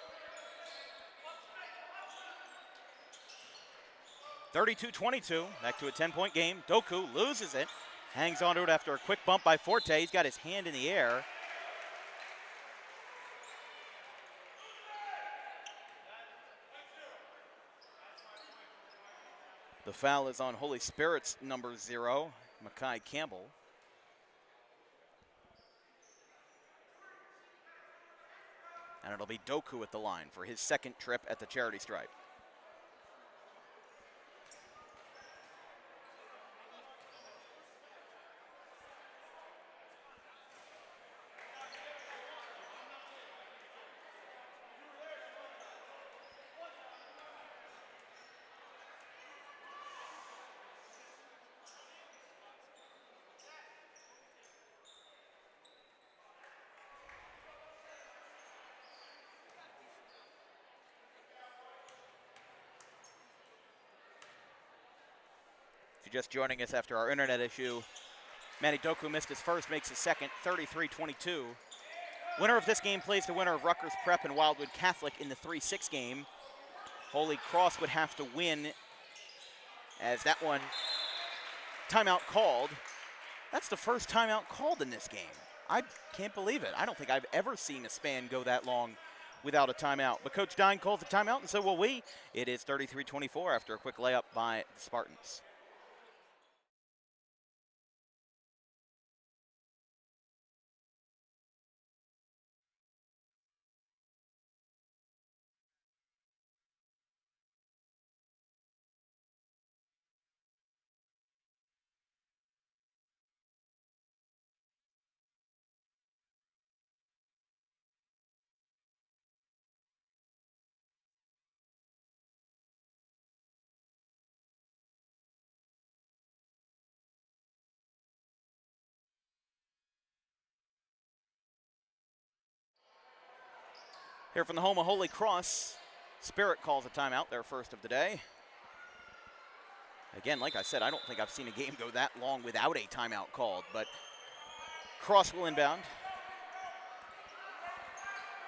32-22, back to a 10-point game. Doku loses it, hangs onto it after a quick bump by Forte. He's got his hand in the air. The foul is on Holy Spirit's number 0, Makai Campbell. And it'll be Doku at the line for his second trip at the charity stripe. If you're just joining us after our internet issue, Manny Doku missed his first, makes his second, 33-22. Winner of this game plays the winner of Rutgers Prep and Wildwood Catholic in the 3-6 game. Holy Cross would have to win as that one timeout called. That's the first timeout called in this game. I can't believe it. I don't think I've ever seen a span go that long without a timeout. But Coach Dine calls the timeout, and so will we. It is 33-24 after a quick layup by the Spartans. Here from the home of Holy Cross, Spirit calls a timeout, their first of the day. Again, like I said, I don't think I've seen a game go that long without a timeout called, but Cross will inbound.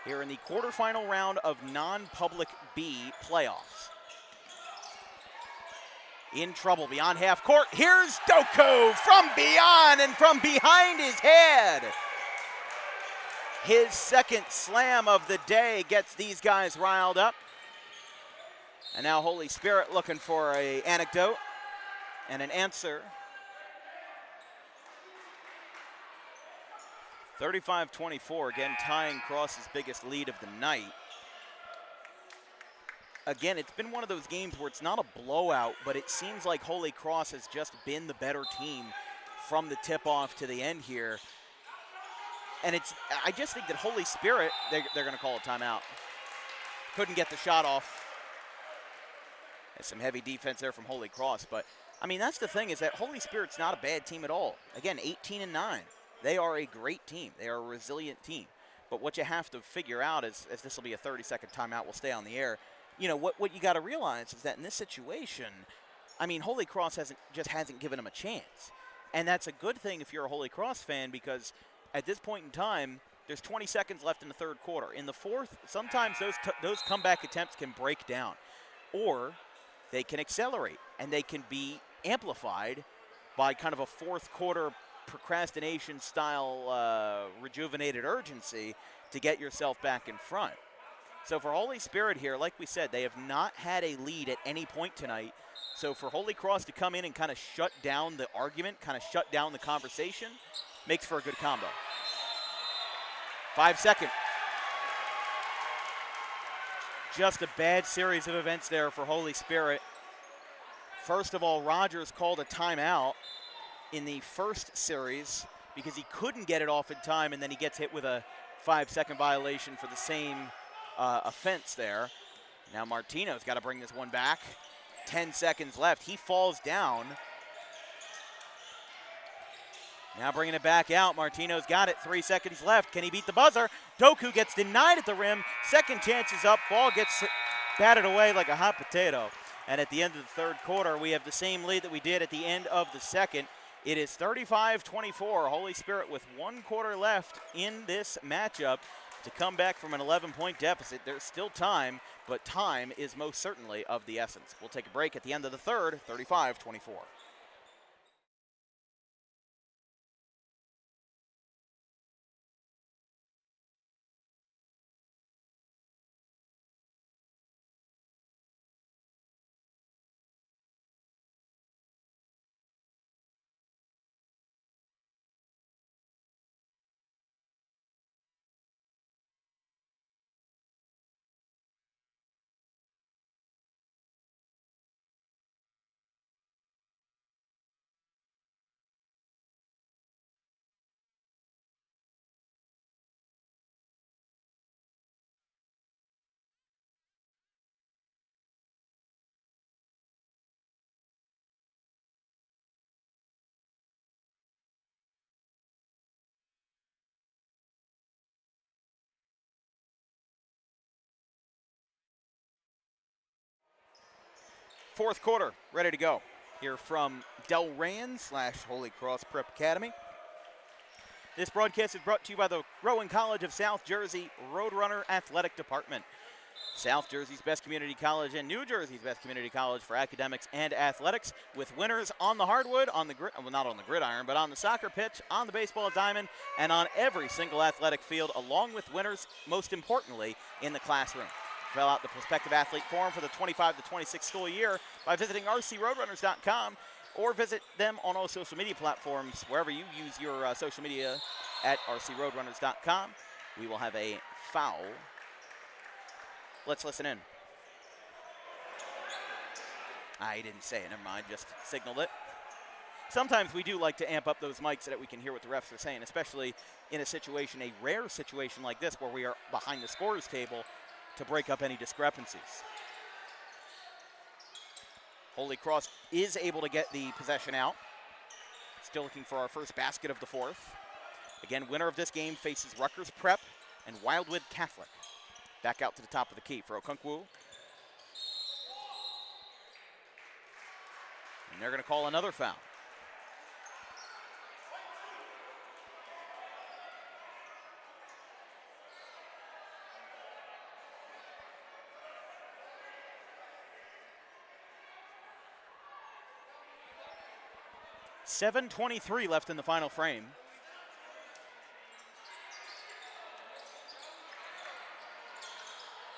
here in the quarterfinal round of non-public B playoffs. In trouble beyond half court. Here's Doku from beyond and from behind his head. His second slam of the day gets these guys riled up. And now Holy Spirit looking for an anecdote and an answer. 35-24, again tying Cross's biggest lead of the night. Again, it's been one of those games where it's not a blowout, but it seems like Holy Cross has just been the better team from the tip-off to the end here. And I just think that Holy Spirit, they're going to call a timeout. Couldn't get the shot off. There's some heavy defense there from Holy Cross, but I mean, that's the thing, is that Holy Spirit's not a bad team at all. Again, 18-9. They are a great team. They are a resilient team. But what you have to figure out is, as this will be a 30-second timeout, we'll stay on the air. You know, what you got to realize is that in this situation, I mean, Holy Cross hasn't given them a chance. And that's a good thing if you're a Holy Cross fan, because at this point in time, there's 20 seconds left in the third quarter. In the fourth, sometimes those comeback attempts can break down, or they can accelerate, and they can be amplified by kind of a fourth quarter procrastination style rejuvenated urgency to get yourself back in front. So for Holy Spirit here, like we said, they have not had a lead at any point tonight. So for Holy Cross to come in and kind of shut down the argument, kind of shut down the conversation, makes for a good combo. 5 seconds. Just a bad series of events there for Holy Spirit. First of all, Rogers called a timeout in the first series because he couldn't get it off in time, and then he gets hit with a 5-second violation for the same offense there. Now Martino's got to bring this one back. 10 seconds left. He falls down. Now bringing it back out. Martino's got it. 3 seconds left. Can he beat the buzzer? Doku gets denied at the rim. Second chance is up. Ball gets batted away like a hot potato. And at the end of the third quarter, we have the same lead that we did at the end of the second. It is 35-24. Holy Spirit with 1 quarter left in this matchup to come back from an 11-point deficit. There's still time, but time is most certainly of the essence. We'll take a break at the end of the third, 35-24. Fourth quarter, ready to go. Here from Delran / Holy Cross Prep Academy. This broadcast is brought to you by the Rowan College of South Jersey Roadrunner Athletic Department. South Jersey's best community college and New Jersey's best community college for academics and athletics, with winners on the hardwood, on the well, not on the gridiron, but on the soccer pitch, on the baseball diamond, and on every single athletic field, along with winners, most importantly, in the classroom. Fill out the prospective athlete form for the 25-26 school year by visiting rcroadrunners.com, or visit them on all social media platforms, wherever you use your social media, at rcroadrunners.com. We will have a foul. Let's listen in. I didn't say it, never mind, just signaled it. Sometimes we do like to amp up those mics so that we can hear what the refs are saying, especially in a situation, a rare situation like this, where we are behind the scorer's table, to break up any discrepancies. Holy Cross is able to get the possession out. Still looking for our first basket of the fourth. Again, winner of this game faces Rutgers Prep and Wildwood Catholic. Back out to the top of the key for Okonkwo. And they're going to call another foul. 7:23 left in the final frame.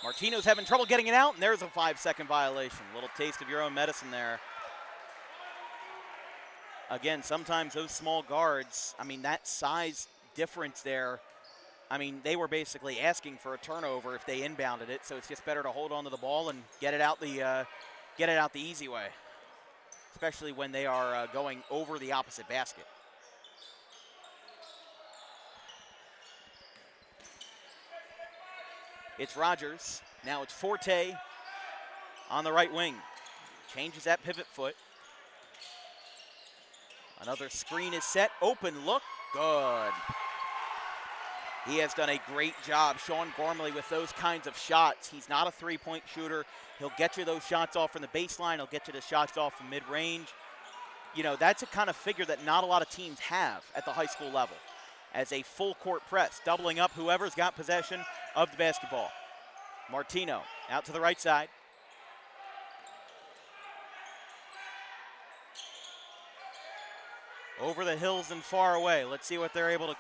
Martino's having trouble getting it out, and there's a 5-second violation. A little taste of your own medicine there. Again, sometimes those small guards, I mean, that size difference there, I mean, they were basically asking for a turnover if they inbounded it, so it's just better to hold on to the ball and get it out the easy way, especially when they are going over the opposite basket. It's Rogers. Now it's Forte on the right wing. Changes that pivot foot. Another screen is set. Open look. Good. He has done a great job, Sean Gormley, with those kinds of shots. He's not a three-point shooter. He'll get you those shots off from the baseline. He'll get you the shots off from mid-range. You know, that's a kind of figure that not a lot of teams have at the high school level, as a full court press, doubling up whoever's got possession of the basketball. Martino out to the right side. Over the hills and far away. Let's see what they're able to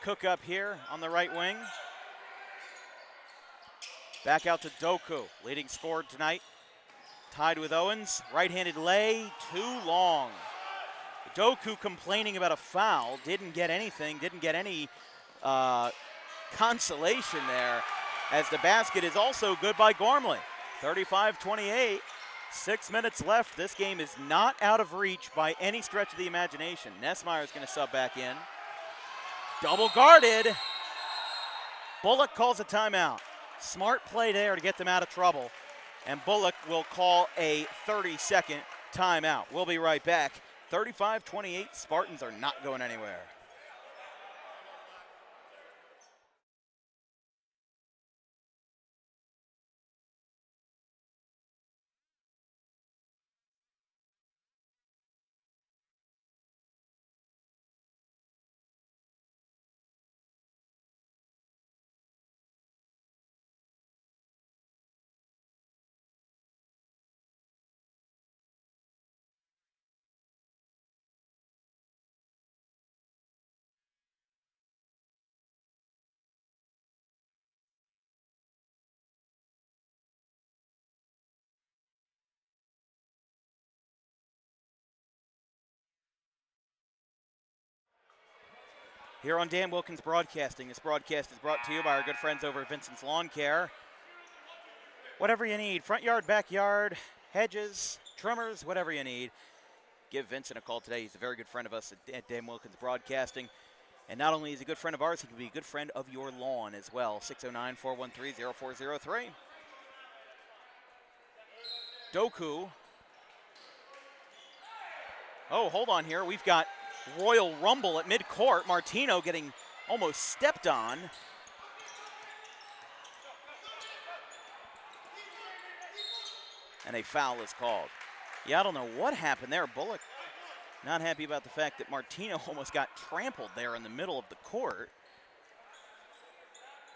cook up here on the right wing. Back out to Doku, leading scorer tonight. Tied with Owens. Right-handed lay, too long. Doku complaining about a foul. Didn't get anything, didn't get any consolation there, as the basket is also good by Gormley. 35-28, 6 minutes left. This game is not out of reach by any stretch of the imagination. Nessmeyer's going to sub back in. Double guarded. Bullock calls a timeout. Smart play there to get them out of trouble. And Bullock will call a 30-second timeout. We'll be right back. 35-28, Spartans are not going anywhere. Here on Dan Wilkins Broadcasting, this broadcast is brought to you by our good friends over at Vincent's Lawn Care. Whatever you need, front yard, backyard, hedges, trimmers, whatever you need, give Vincent a call today. He's a very good friend of us at Dan Wilkins Broadcasting. And not only is he a good friend of ours, he can be a good friend of your lawn as well. 609-413-0403. Doku. Oh, hold on here. We've got Royal Rumble at midcourt. Martino getting almost stepped on. And a foul is called. Yeah, I don't know what happened there. Bullock not happy about the fact that Martino almost got trampled there in the middle of the court.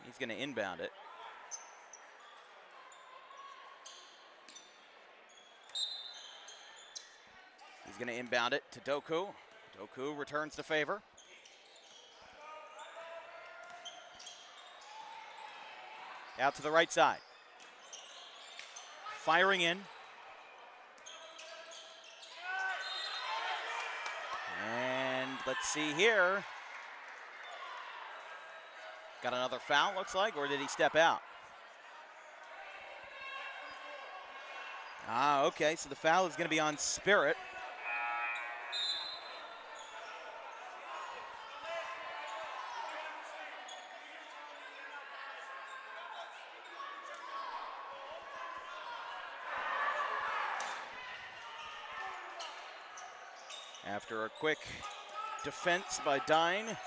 He's going to inbound it. He's going to inbound it to Doku. Doku returns the favor. Out to the right side. Firing in. And let's see here. Got another foul, looks like, or did he step out? Ah, okay, so the foul is going to be on Spirit. After a quick defense by Dine.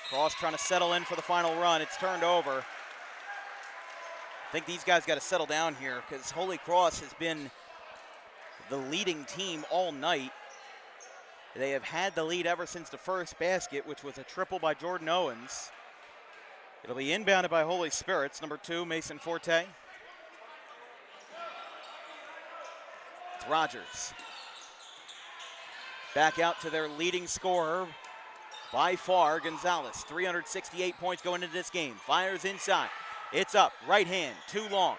Cross trying to settle in for the final run. It's turned over. I think these guys got to settle down here because Holy Cross has been the leading team all night. They have had the lead ever since the first basket, which was a triple by Jordan Owens. It'll be inbounded by Holy Spirits, number 2, Mason Forte. Rogers. Back out to their leading scorer, by far, Gonzalez. 368 points going into this game. Fires inside. It's up. Right hand. Too long.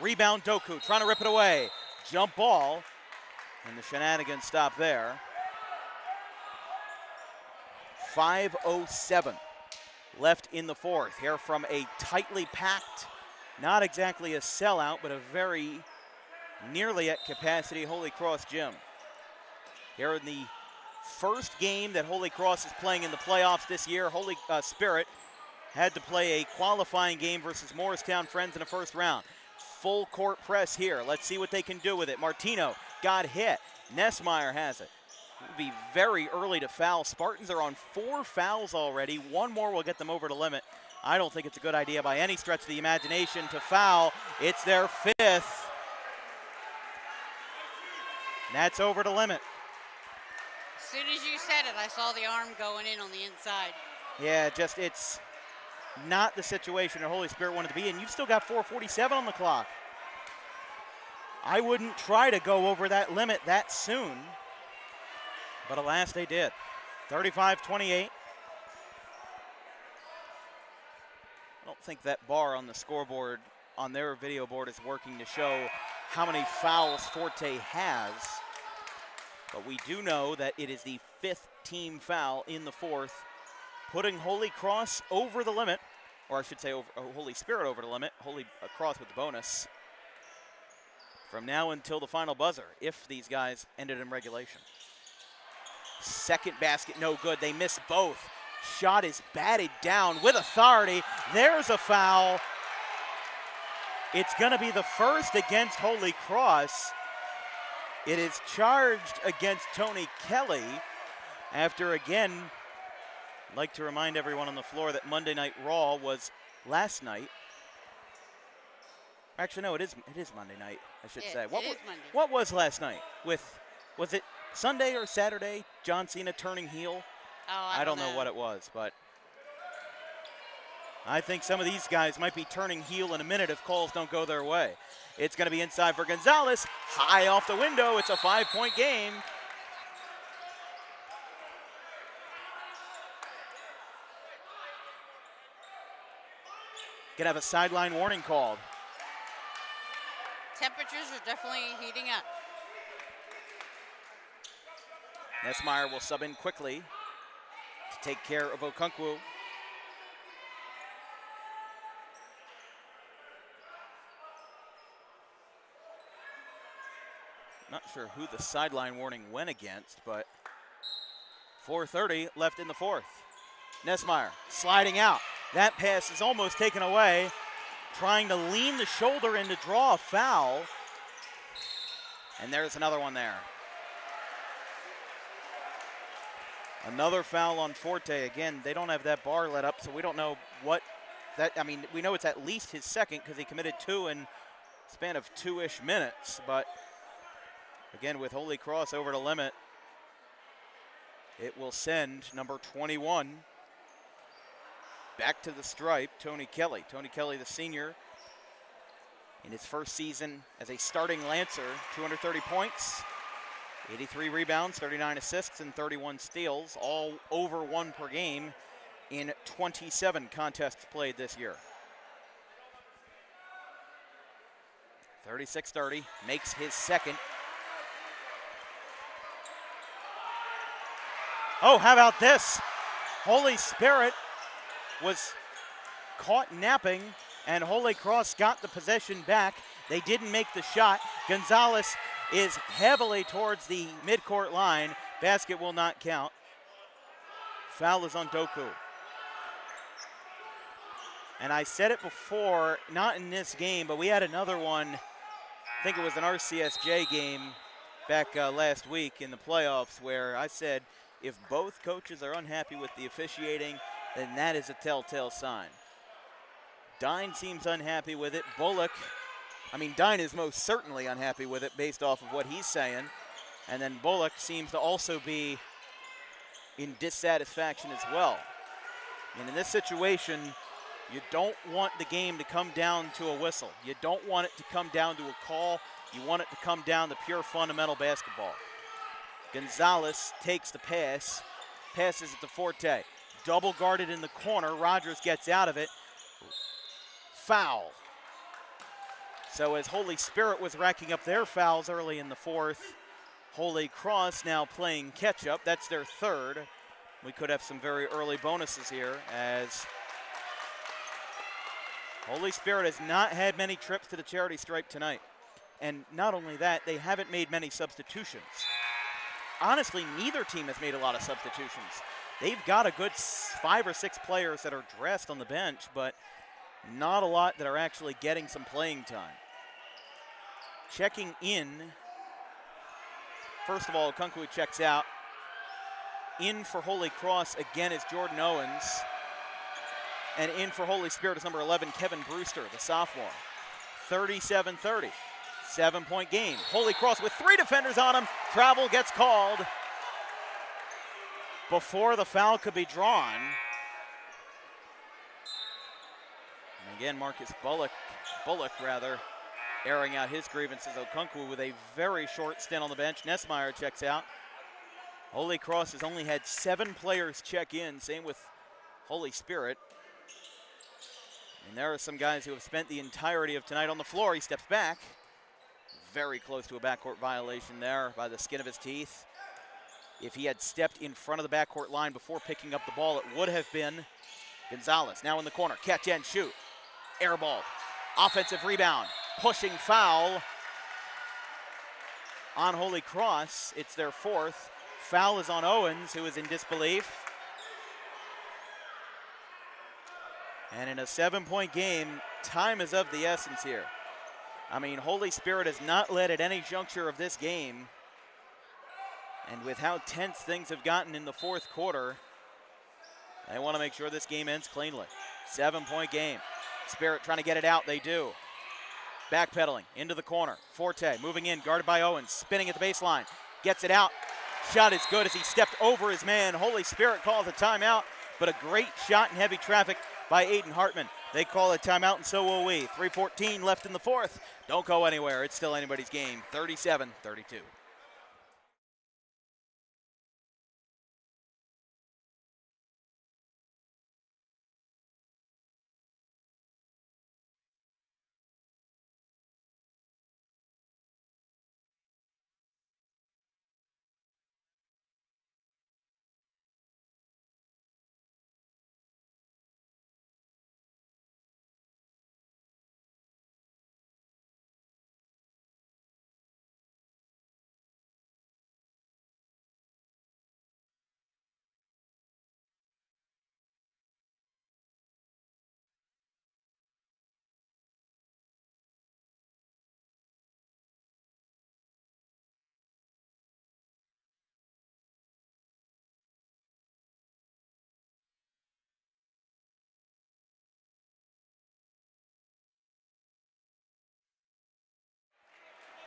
Rebound Doku. Trying to rip it away. Jump ball. And the shenanigans stop there. 5:07 left in the fourth. Here from a tightly packed, not exactly a sellout, but a very nearly at capacity Holy Cross gym. Here in the first game that Holy Cross is playing in the playoffs this year, Holy Spirit had to play a qualifying game versus Morristown Friends in the first round. Full court press here. Let's see what they can do with it. Martino got hit. Nessmeyer has it. It would be very early to foul. Spartans are on 4 fouls already. One more will get them over the limit. I don't think it's a good idea by any stretch of the imagination to foul. It's their 5th. And that's over the limit. As soon as you said it, I saw the arm going in on the inside. Yeah, just it's not the situation that Holy Spirit wanted to be in. You've still got 4:47 on the clock. I wouldn't try to go over that limit that soon, but alas, they did. 35-28. I don't think that bar on the scoreboard on their video board is working to show how many fouls Forte has, but we do know that it is the 5th team foul in the fourth, putting Holy Cross over the limit, or I should say Holy Spirit over the limit. Holy Cross with the bonus from now until the final buzzer, if these guys ended in regulation. Second basket, no good. They miss both. Shot is batted down with authority. There's a foul. It's going to be the first against Holy Cross. It is charged against Tony Kelly after, again, I'd like to remind everyone on the floor that Monday Night Raw was last night. Actually, no, it is Monday night, I should say. What was last night? Was it Sunday or Saturday? John Cena turning heel? Oh, I don't know what it was, but I think some of these guys might be turning heel in a minute if calls don't go their way. It's going to be inside for Gonzalez. High off the window. It's a 5-point game. Gonna have a sideline warning called. Temperatures are definitely heating up. Nessmeyer will sub in quickly to take care of Okonkwo. Not sure who the sideline warning went against, but 4:30 left in the fourth. Nessmeyer sliding out. That pass is almost taken away. Trying to lean the shoulder in to draw a foul. And there's another one there. Another foul on Forte. Again, they don't have that bar let up, so we don't know what that, I mean, we know it's at least his second because he committed 2 in a span of 2-ish minutes. But again, with Holy Cross over the limit, it will send number 21 back to the stripe, Tony Kelly. Tony Kelly, the senior, in his first season as a starting Lancer, 230 points, 83 rebounds, 39 assists, and 31 steals, all over 1 per game in 27 contests played this year. 36-30, makes his second. Oh, how about this? Holy Spirit was caught napping, and Holy Cross got the possession back. They didn't make the shot. Gonzalez is heavily towards the midcourt line. Basket will not count. Foul is on Doku. And I said it before, not in this game, but we had another one. I think it was an RCSJ game back last week in the playoffs where I said if both coaches are unhappy with the officiating, then that is a telltale sign. Dine seems unhappy with it. Dine is most certainly unhappy with it based off of what he's saying. And then Bullock seems to also be in dissatisfaction as well. And in this situation, you don't want the game to come down to a whistle. You don't want it to come down to a call You want it to come down to pure fundamental basketball. Gonzalez takes the pass, passes it to Forte. Double guarded in the corner. Rogers gets out of it. Foul. So as Holy Spirit was racking up their fouls early in the fourth, Holy Cross now playing catch-up. That's their third. We could have some very early bonuses here as Holy Spirit has not had many trips to the charity stripe tonight. And not only that, they haven't made many substitutions. Honestly, neither team has made a lot of substitutions. They've got a good 5 or 6 players that are dressed on the bench, but not a lot that are actually getting some playing time. Checking in. First of all, Okonkwo checks out. In for Holy Cross again is Jordan Owens. And in for Holy Spirit is number 11, Kevin Brewster, the sophomore. 37-30, 7-point game. Holy Cross with 3 defenders on him. Travel gets called before the foul could be drawn. And again, Marcus Bullock, airing out his grievances. Okonkwo with a very short stint on the bench. Nessmeyer checks out. Holy Cross has only had 7 players check in, same with Holy Spirit. And there are some guys who have spent the entirety of tonight on the floor. He steps back. Very close to a backcourt violation there by the skin of his teeth. If he had stepped in front of the backcourt line before picking up the ball, it would have been Gonzalez. Now in the corner, catch and shoot. Air ball. Offensive rebound. Pushing foul on Holy Cross. It's their 4th. Foul is on Owens, who is in disbelief. And in a 7-point game, time is of the essence here. I mean, Holy Spirit has not led at any juncture of this game. And with how tense things have gotten in the fourth quarter, they want to make sure this game ends cleanly. 7-point game. Spirit trying to get it out. They do. Backpedaling into the corner. Forte moving in, guarded by Owens. Spinning at the baseline. Gets it out. Shot is good as he stepped over his man. Holy Spirit calls a timeout, but a great shot in heavy traffic by Aiden Hartman. They call a timeout, and so will we. 3:14 left in the fourth. Don't go anywhere. It's still anybody's game. 37-32.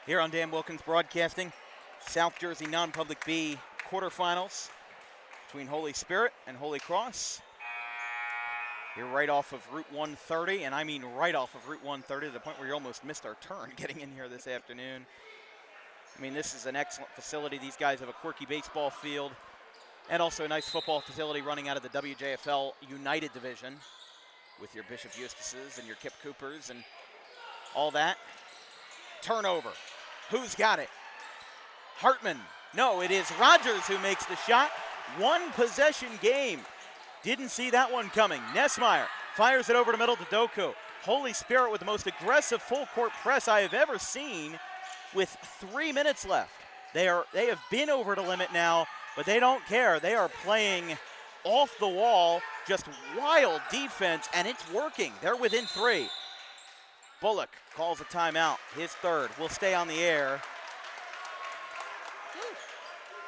Here on Dan Wilkins Broadcasting, South Jersey Non-Public B quarterfinals between Holy Spirit and Holy Cross. Here right off of Route 130, and I mean right off of Route 130 to the point where you almost missed our turn getting in here this afternoon. I mean, this is an excellent facility. These guys have a quirky baseball field and also a nice football facility running out of the WJFL United Division with your Bishop Eustaces and your Kip Coopers and all that. Turnover. Who's got it? Hartman. No, it is Rogers who makes the shot. One possession game. Didn't see that one coming. Nessmeyer fires it over the middle to Doku. Holy Spirit with the most aggressive full court press I have ever seen with 3 minutes left. They have been over the limit now, but they don't care. They are playing off the wall, just wild defense, and it's working. They're within 3. Bullock calls a timeout. His third will stay on the air.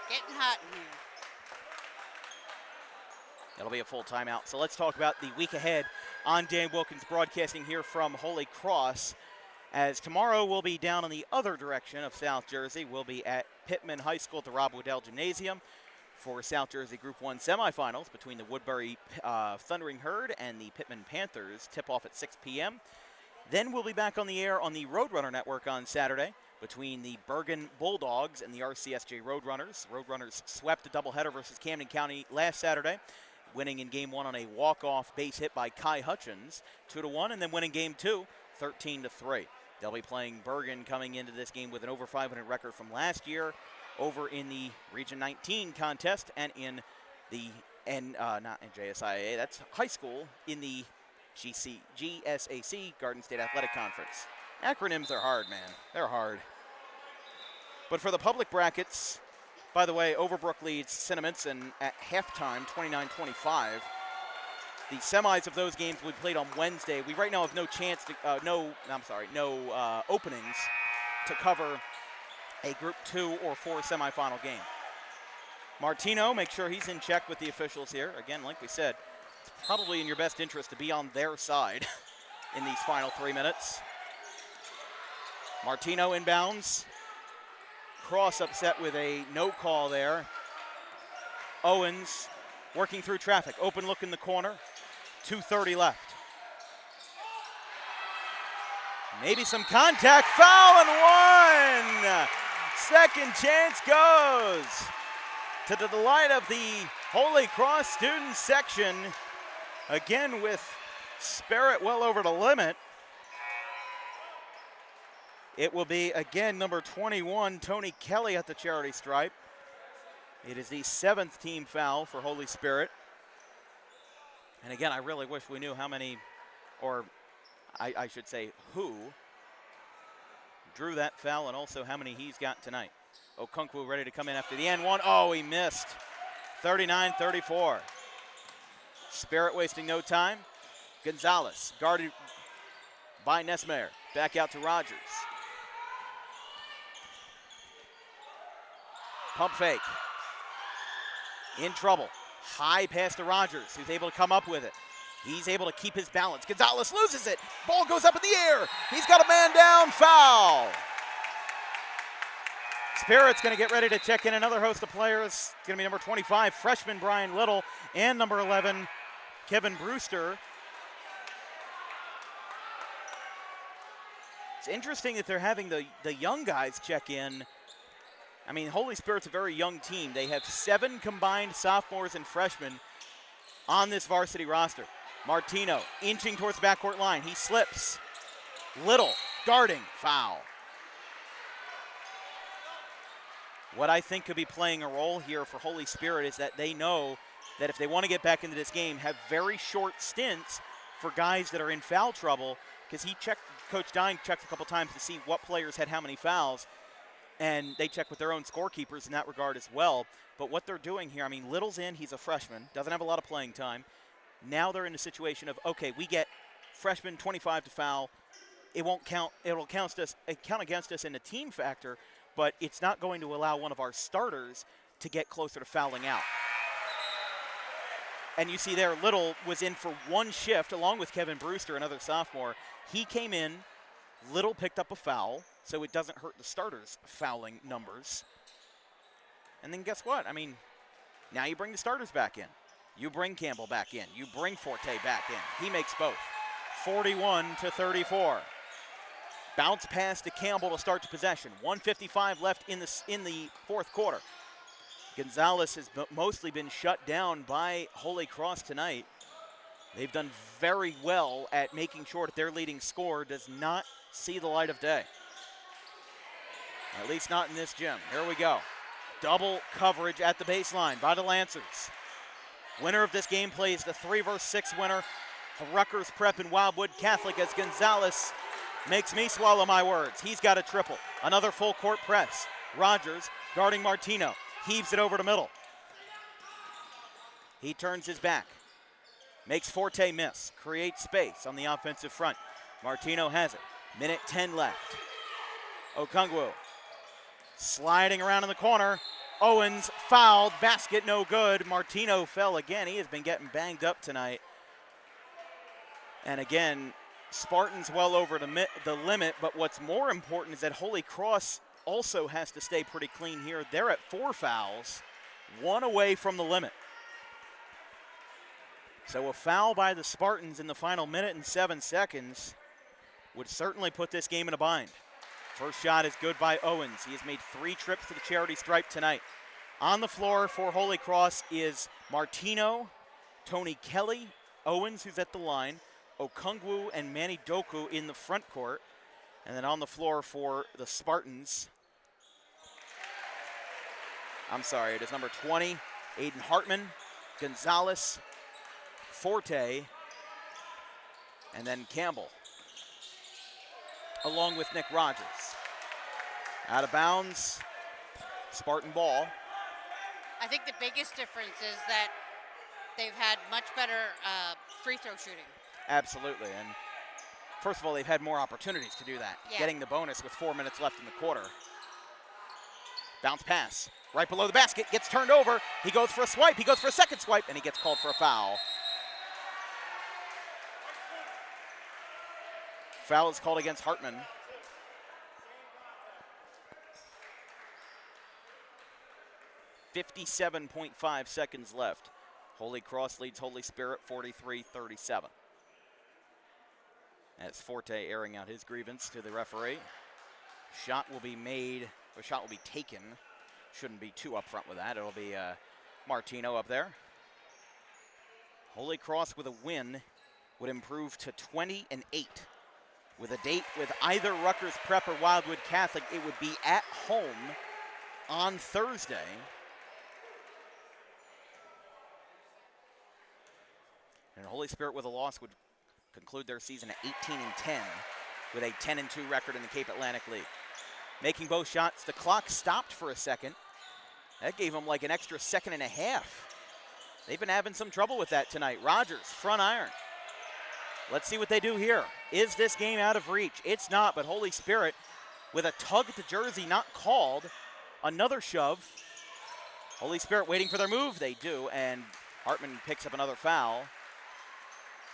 Getting hot in here. That'll be a full timeout. So let's talk about the week ahead on Dan Wilkins Broadcasting here from Holy Cross. As tomorrow we'll be down in the other direction of South Jersey. We'll be at Pittman High School at the Rob Waddell Gymnasium for South Jersey Group 1 semifinals between the Woodbury Thundering Herd and the Pittman Panthers. Tip off at 6 p.m. Then we'll be back on the air on the Roadrunner Network on Saturday between the Bergen Bulldogs and the RCSJ Roadrunners. Roadrunners swept a doubleheader versus Camden County last Saturday, winning in Game 1 on a walk-off base hit by Kai Hutchins, 2-1, and then winning Game 2, 13-3. They'll be playing Bergen coming into this game with an over 500 record from last year, over in the Region 19 contest, and in the not NJSIAA, that's high school, in the GSAC, Garden State Athletic Conference. Acronyms are hard, man. They're hard. But for the public brackets, by the way, Overbrook leads Cinnaminson at halftime, 29-25. The semis of those games will be played on Wednesday. We right now have no chance to, no openings to cover a Group 2 or 4 semifinal game. Martino, make sure he's in check with the officials here. Again, like we said, it's probably in your best interest to be on their side in these final 3 minutes. Martino inbounds. Cross upset with a no call there. Owens working through traffic. Open look in the corner. 2:30 left. Maybe some contact. Foul and one. Second chance goes to the delight of the Holy Cross student section. Again with Spirit well over the limit. It will be, again, number 21, Tony Kelly at the charity stripe. It is the 7th team foul for Holy Spirit. And again, I really wish we knew how many, or I should say who, drew that foul and also how many he's got tonight. Okonkwo ready to come in after the end one. Oh, he missed. 39-34. Spirit wasting no time. Gonzalez guarded by Nesmeyer. Back out to Rogers. Pump fake. In trouble. High pass to Rogers, who's able to come up with it. He's able to keep his balance. Gonzalez loses it. Ball goes up in the air. He's got a man down. Foul. Spirit's going to get ready to check in another host of players. It's going to be number 25, freshman Brian Little, and number 11, Kevin Brewster. It's interesting that they're having the young guys check in. I mean, Holy Spirit's a very young team. They have 7 combined sophomores and freshmen on this varsity roster. Martino inching towards the backcourt line. He slips. Little guarding. Foul. What I think could be playing a role here for Holy Spirit is that they know that if they want to get back into this game, have very short stints for guys that are in foul trouble, because Coach Dine checked a couple times to see what players had how many fouls, and they check with their own scorekeepers in that regard as well. But what they're doing here, I mean, Little's in, he's a freshman, doesn't have a lot of playing time. Now they're in a situation of, okay, we get freshman 25 to foul. It won't count. It'll count against us in the team factor, but it's not going to allow one of our starters to get closer to fouling out. And you see there, Little was in for one shift along with Kevin Brewster, another sophomore. He came in, Little picked up a foul, so it doesn't hurt the starters' fouling numbers. And then guess what? I mean, now you bring the starters back in. You bring Campbell back in. You bring Forte back in. He makes both. 41-34. Bounce pass to Campbell to start the possession. 1:55 left in the fourth quarter. Gonzalez has mostly been shut down by Holy Cross tonight. They've done very well at making sure that their leading scorer does not see the light of day. At least not in this gym. Here we go. Double coverage at the baseline by the Lancers. Winner of this game plays the 3-versus-6 winner, the Rutgers Prep and Wildwood Catholic, as Gonzalez makes me swallow my words. He's got a triple. Another full court press. Rogers guarding Martino. Heaves it over to middle. He turns his back. Makes Forte miss. Creates space on the offensive front. Martino has it. Minute 10 left. Okungwu sliding around in the corner. Owens fouled. Basket no good. Martino fell again. He has been getting banged up tonight. And again, Spartans well over the limit, but what's more important is that Holy Cross also has to stay pretty clean here. They're at 4 fouls, 1 away from the limit. So a foul by the Spartans in the final minute and 7 seconds would certainly put this game in a bind. First shot is good by Owens. He has made 3 trips to the charity stripe tonight. On the floor for Holy Cross is Martino, Tony Kelly, Owens, who's at the line, Okungwu and Manny Doku in the front court. And then on the floor for the Spartans, it is number 20, Aiden Hartman, Gonzalez, Forte, and then Campbell, along with Nick Rogers. Out of bounds, Spartan ball. I think the biggest difference is that they've had much better free throw shooting. Absolutely, and first of all, they've had more opportunities to do that. Yeah. Getting the bonus with 4 minutes left in the quarter. Bounce pass, right below the basket, gets turned over. He goes for a swipe, he goes for a second swipe, and he gets called for a foul. Foul is called against Hartman. .5 seconds left. Holy Cross leads Holy Spirit 43-37. As Forte airing out his grievance to the referee. Shot will be made, or shot will be taken. Shouldn't be too upfront with that. It'll be Martino up there. Holy Cross with a win would improve to 20-8. With a date with either Rutgers Prep or Wildwood Catholic, it would be at home on Thursday. And Holy Spirit with a loss would conclude their season at 18-10 with a 10-2 record in the Cape Atlantic League. Making both shots, the clock stopped for a second. That gave them like an extra second and a half. They've been having some trouble with that tonight. Rogers, front iron. Let's see what they do here. Is this game out of reach? It's not, but Holy Spirit with a tug at the jersey not called. Another shove. Holy Spirit waiting for their move. They do, and Hartman picks up another foul.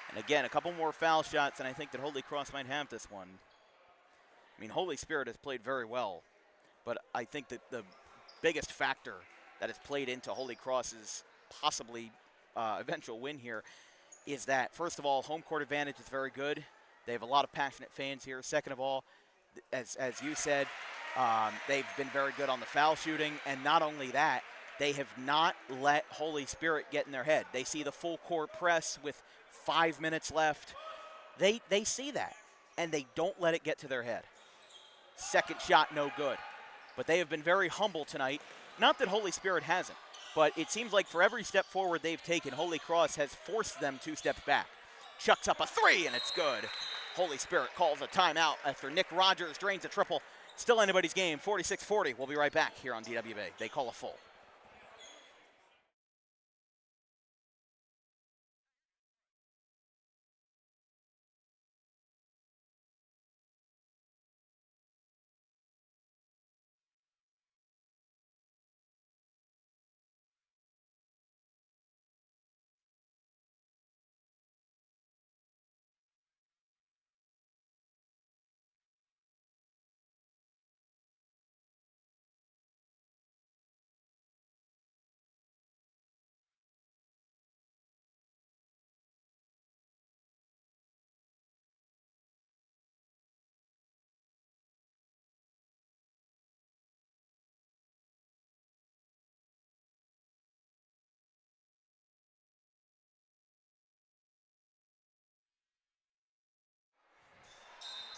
And again, a couple more foul shots, and I think that Holy Cross might have this one. I mean, Holy Spirit has played very well, but I think that the biggest factor that has played into Holy Cross's possibly eventual win here is that, first of all, home court advantage is very good. They have a lot of passionate fans here. Second of all, as you said, they've been very good on the foul shooting, and not only that, they have not let Holy Spirit get in their head. They see the full court press with 5 minutes left. They see that, and they don't let it get to their head. Second shot, no good. But they have been very humble tonight. Not that Holy Spirit hasn't, but it seems like for every step forward they've taken, Holy Cross has forced them 2 steps back. Chucks up a 3, and it's good. Holy Spirit calls a timeout after Nick Rogers drains a triple. Still anybody's game, 46-40. We'll be right back here on DWA. They call a full.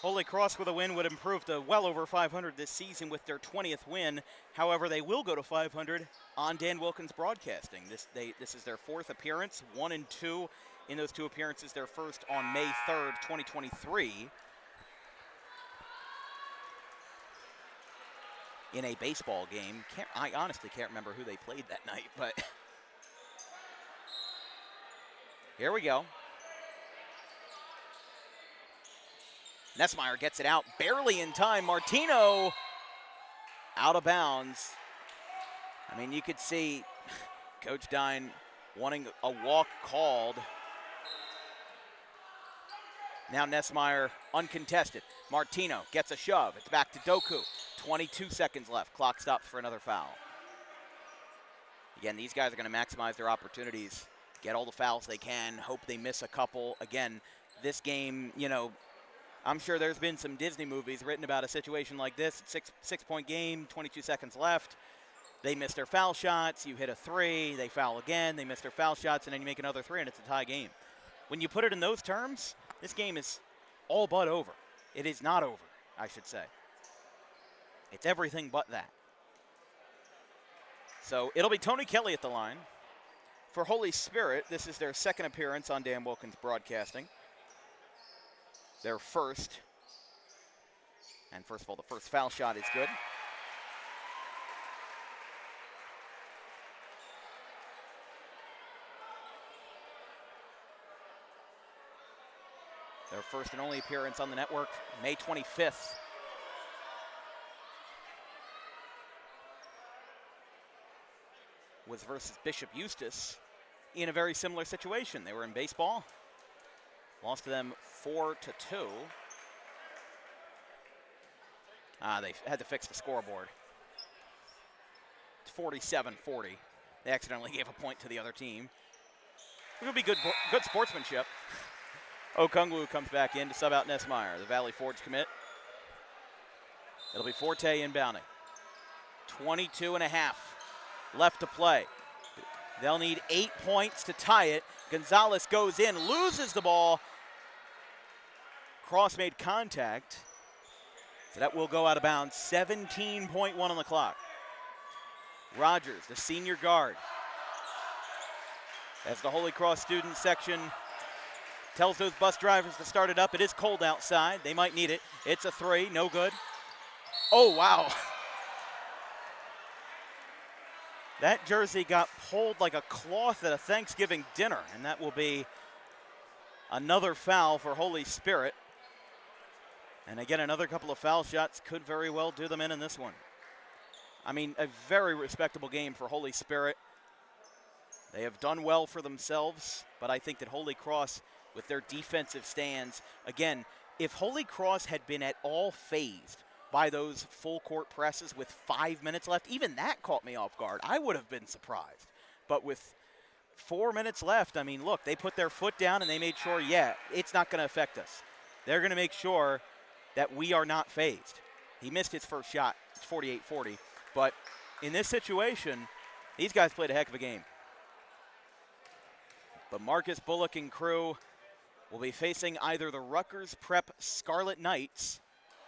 Holy Cross with a win would improve to well over 500 this season with their 20th win. However, they will go to 500 on Dan Wilkins Broadcasting. This is their 4th appearance, 1 and 2 in those 2 appearances. Their first on May 3rd, 2023. In a baseball game. I honestly can't remember who they played that night, but here we go. Nessmeyer gets it out, barely in time. Martino out of bounds. I mean, you could see Coach Dine wanting a walk called. Now Nessmeyer uncontested. Martino gets a shove. It's back to Doku. 22 seconds left. Clock stops for another foul. Again, these guys are going to maximize their opportunities, get all the fouls they can, hope they miss a couple. Again, this game, you know, I'm sure there's been some Disney movies written about a situation like this. Six-point game, 22 seconds left. They miss their foul shots. You hit a three. They foul again. They miss their foul shots, and then you make another three, and it's a tie game. When you put it in those terms, this game is all but over. It is not over, I should say. It's everything but that. So it'll be Tony Kelly at the line. For Holy Spirit, this is their second appearance on Dan Wilkins Broadcasting. Their first. And first of all, the first foul shot is good. Their first and only appearance on the network, May 25th. Was versus Bishop Eustis in a very similar situation. They were in baseball, lost to them 4-2. They had to fix the scoreboard. It's 47-40. They accidentally gave a point to the other team. It would be good sportsmanship. Okungwu comes back in to sub out Nessmeyer, the Valley Forge commit. It'll be Forte inbounding. 22.5 left to play. They'll need 8 points to tie it. Gonzalez goes in, loses the ball. Cross made contact. So that will go out of bounds. 17.1 on the clock. Rogers, the senior guard. As the Holy Cross student section tells those bus drivers to start it up. It is cold outside. They might need it. It's a three, no good. Oh, wow. That jersey got pulled like a cloth at a Thanksgiving dinner, and that will be another foul for Holy Spirit. And again, another couple of foul shots could very well do them in this one. I mean, a very respectable game for Holy Spirit. They have done well for themselves, but I think that Holy Cross, with their defensive stands, again, if Holy Cross had been at all phased by those full court presses with 5 minutes left, even that caught me off guard. I would have been surprised. But with 4 minutes left, I mean, look, they put their foot down and they made sure, yeah, it's not going to affect us. They're going to make sure that we are not phased. He missed his first shot. It's 48-40. But in this situation, these guys played a heck of a game. But Marcus Bullock and crew will be facing either the Rutgers Prep Scarlet Knights,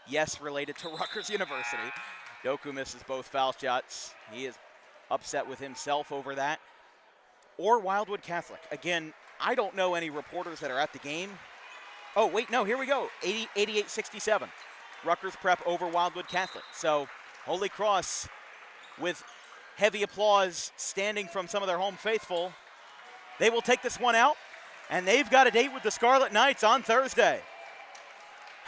yes, related to Rutgers University. Doku misses both foul shots. He is upset with himself over that. Or Wildwood Catholic. Again, I don't know any reporters that are at the game. Oh, wait, no, here we go. 88-67. Rutgers Prep over Wildwood Catholic. So Holy Cross, with heavy applause standing from some of their home faithful, they will take this one out, and they've got a date with the Scarlet Knights on Thursday.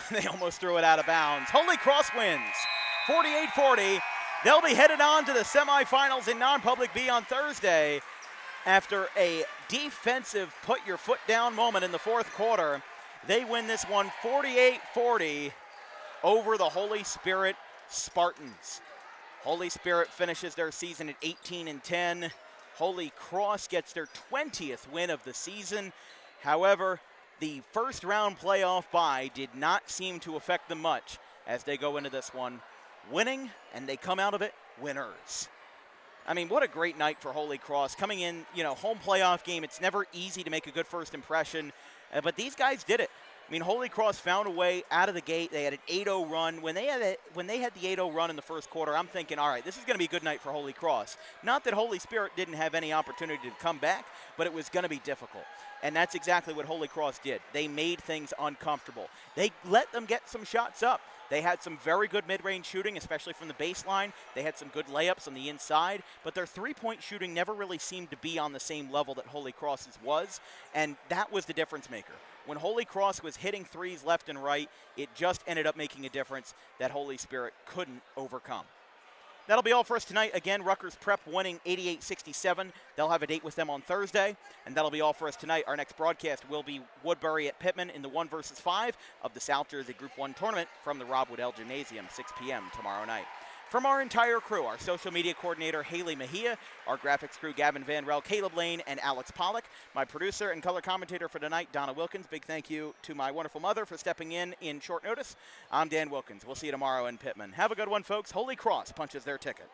They almost threw it out of bounds. Holy Cross wins 48-40. They'll be headed on to the semifinals in non-public B on Thursday after a defensive put-your-foot-down moment in the fourth quarter. They win this one 48-40 over the Holy Spirit Spartans. Holy Spirit finishes their season at 18-10. Holy Cross gets their 20th win of the season. However, the first round playoff bye did not seem to affect them much as they go into this one winning, and they come out of it winners. I mean, what a great night for Holy Cross. Coming in, home playoff game, it's never easy to make a good first impression, but these guys did it. I mean, Holy Cross found a way out of the gate. They had an 8-0 run. When they had the 8-0 run in the first quarter, I'm thinking, all right, this is going to be a good night for Holy Cross. Not that Holy Spirit didn't have any opportunity to come back, but it was going to be difficult. And that's exactly what Holy Cross did. They made things uncomfortable. They let them get some shots up. They had some very good mid-range shooting, especially from the baseline. They had some good layups on the inside, but their three-point shooting never really seemed to be on the same level that Holy Cross's was, and that was the difference maker. When Holy Cross was hitting threes left and right, it just ended up making a difference that Holy Spirit couldn't overcome. That'll be all for us tonight. Again, Rutgers Prep winning 88-67. They'll have a date with them on Thursday, and that'll be all for us tonight. Our next broadcast will be Woodbury at Pittman in the 1 versus 5 of the South Jersey Group 1 tournament from the Rob Woodell Gymnasium, 6 p.m. tomorrow night. From our entire crew, our social media coordinator, Haley Mejia, our graphics crew, Gavin Van Rel, Caleb Lane, and Alex Pollock, my producer and color commentator for tonight, Donna Wilkins. Big thank you to my wonderful mother for stepping in short notice. I'm Dan Wilkins. We'll see you tomorrow in Pittman. Have a good one, folks. Holy Cross punches their ticket.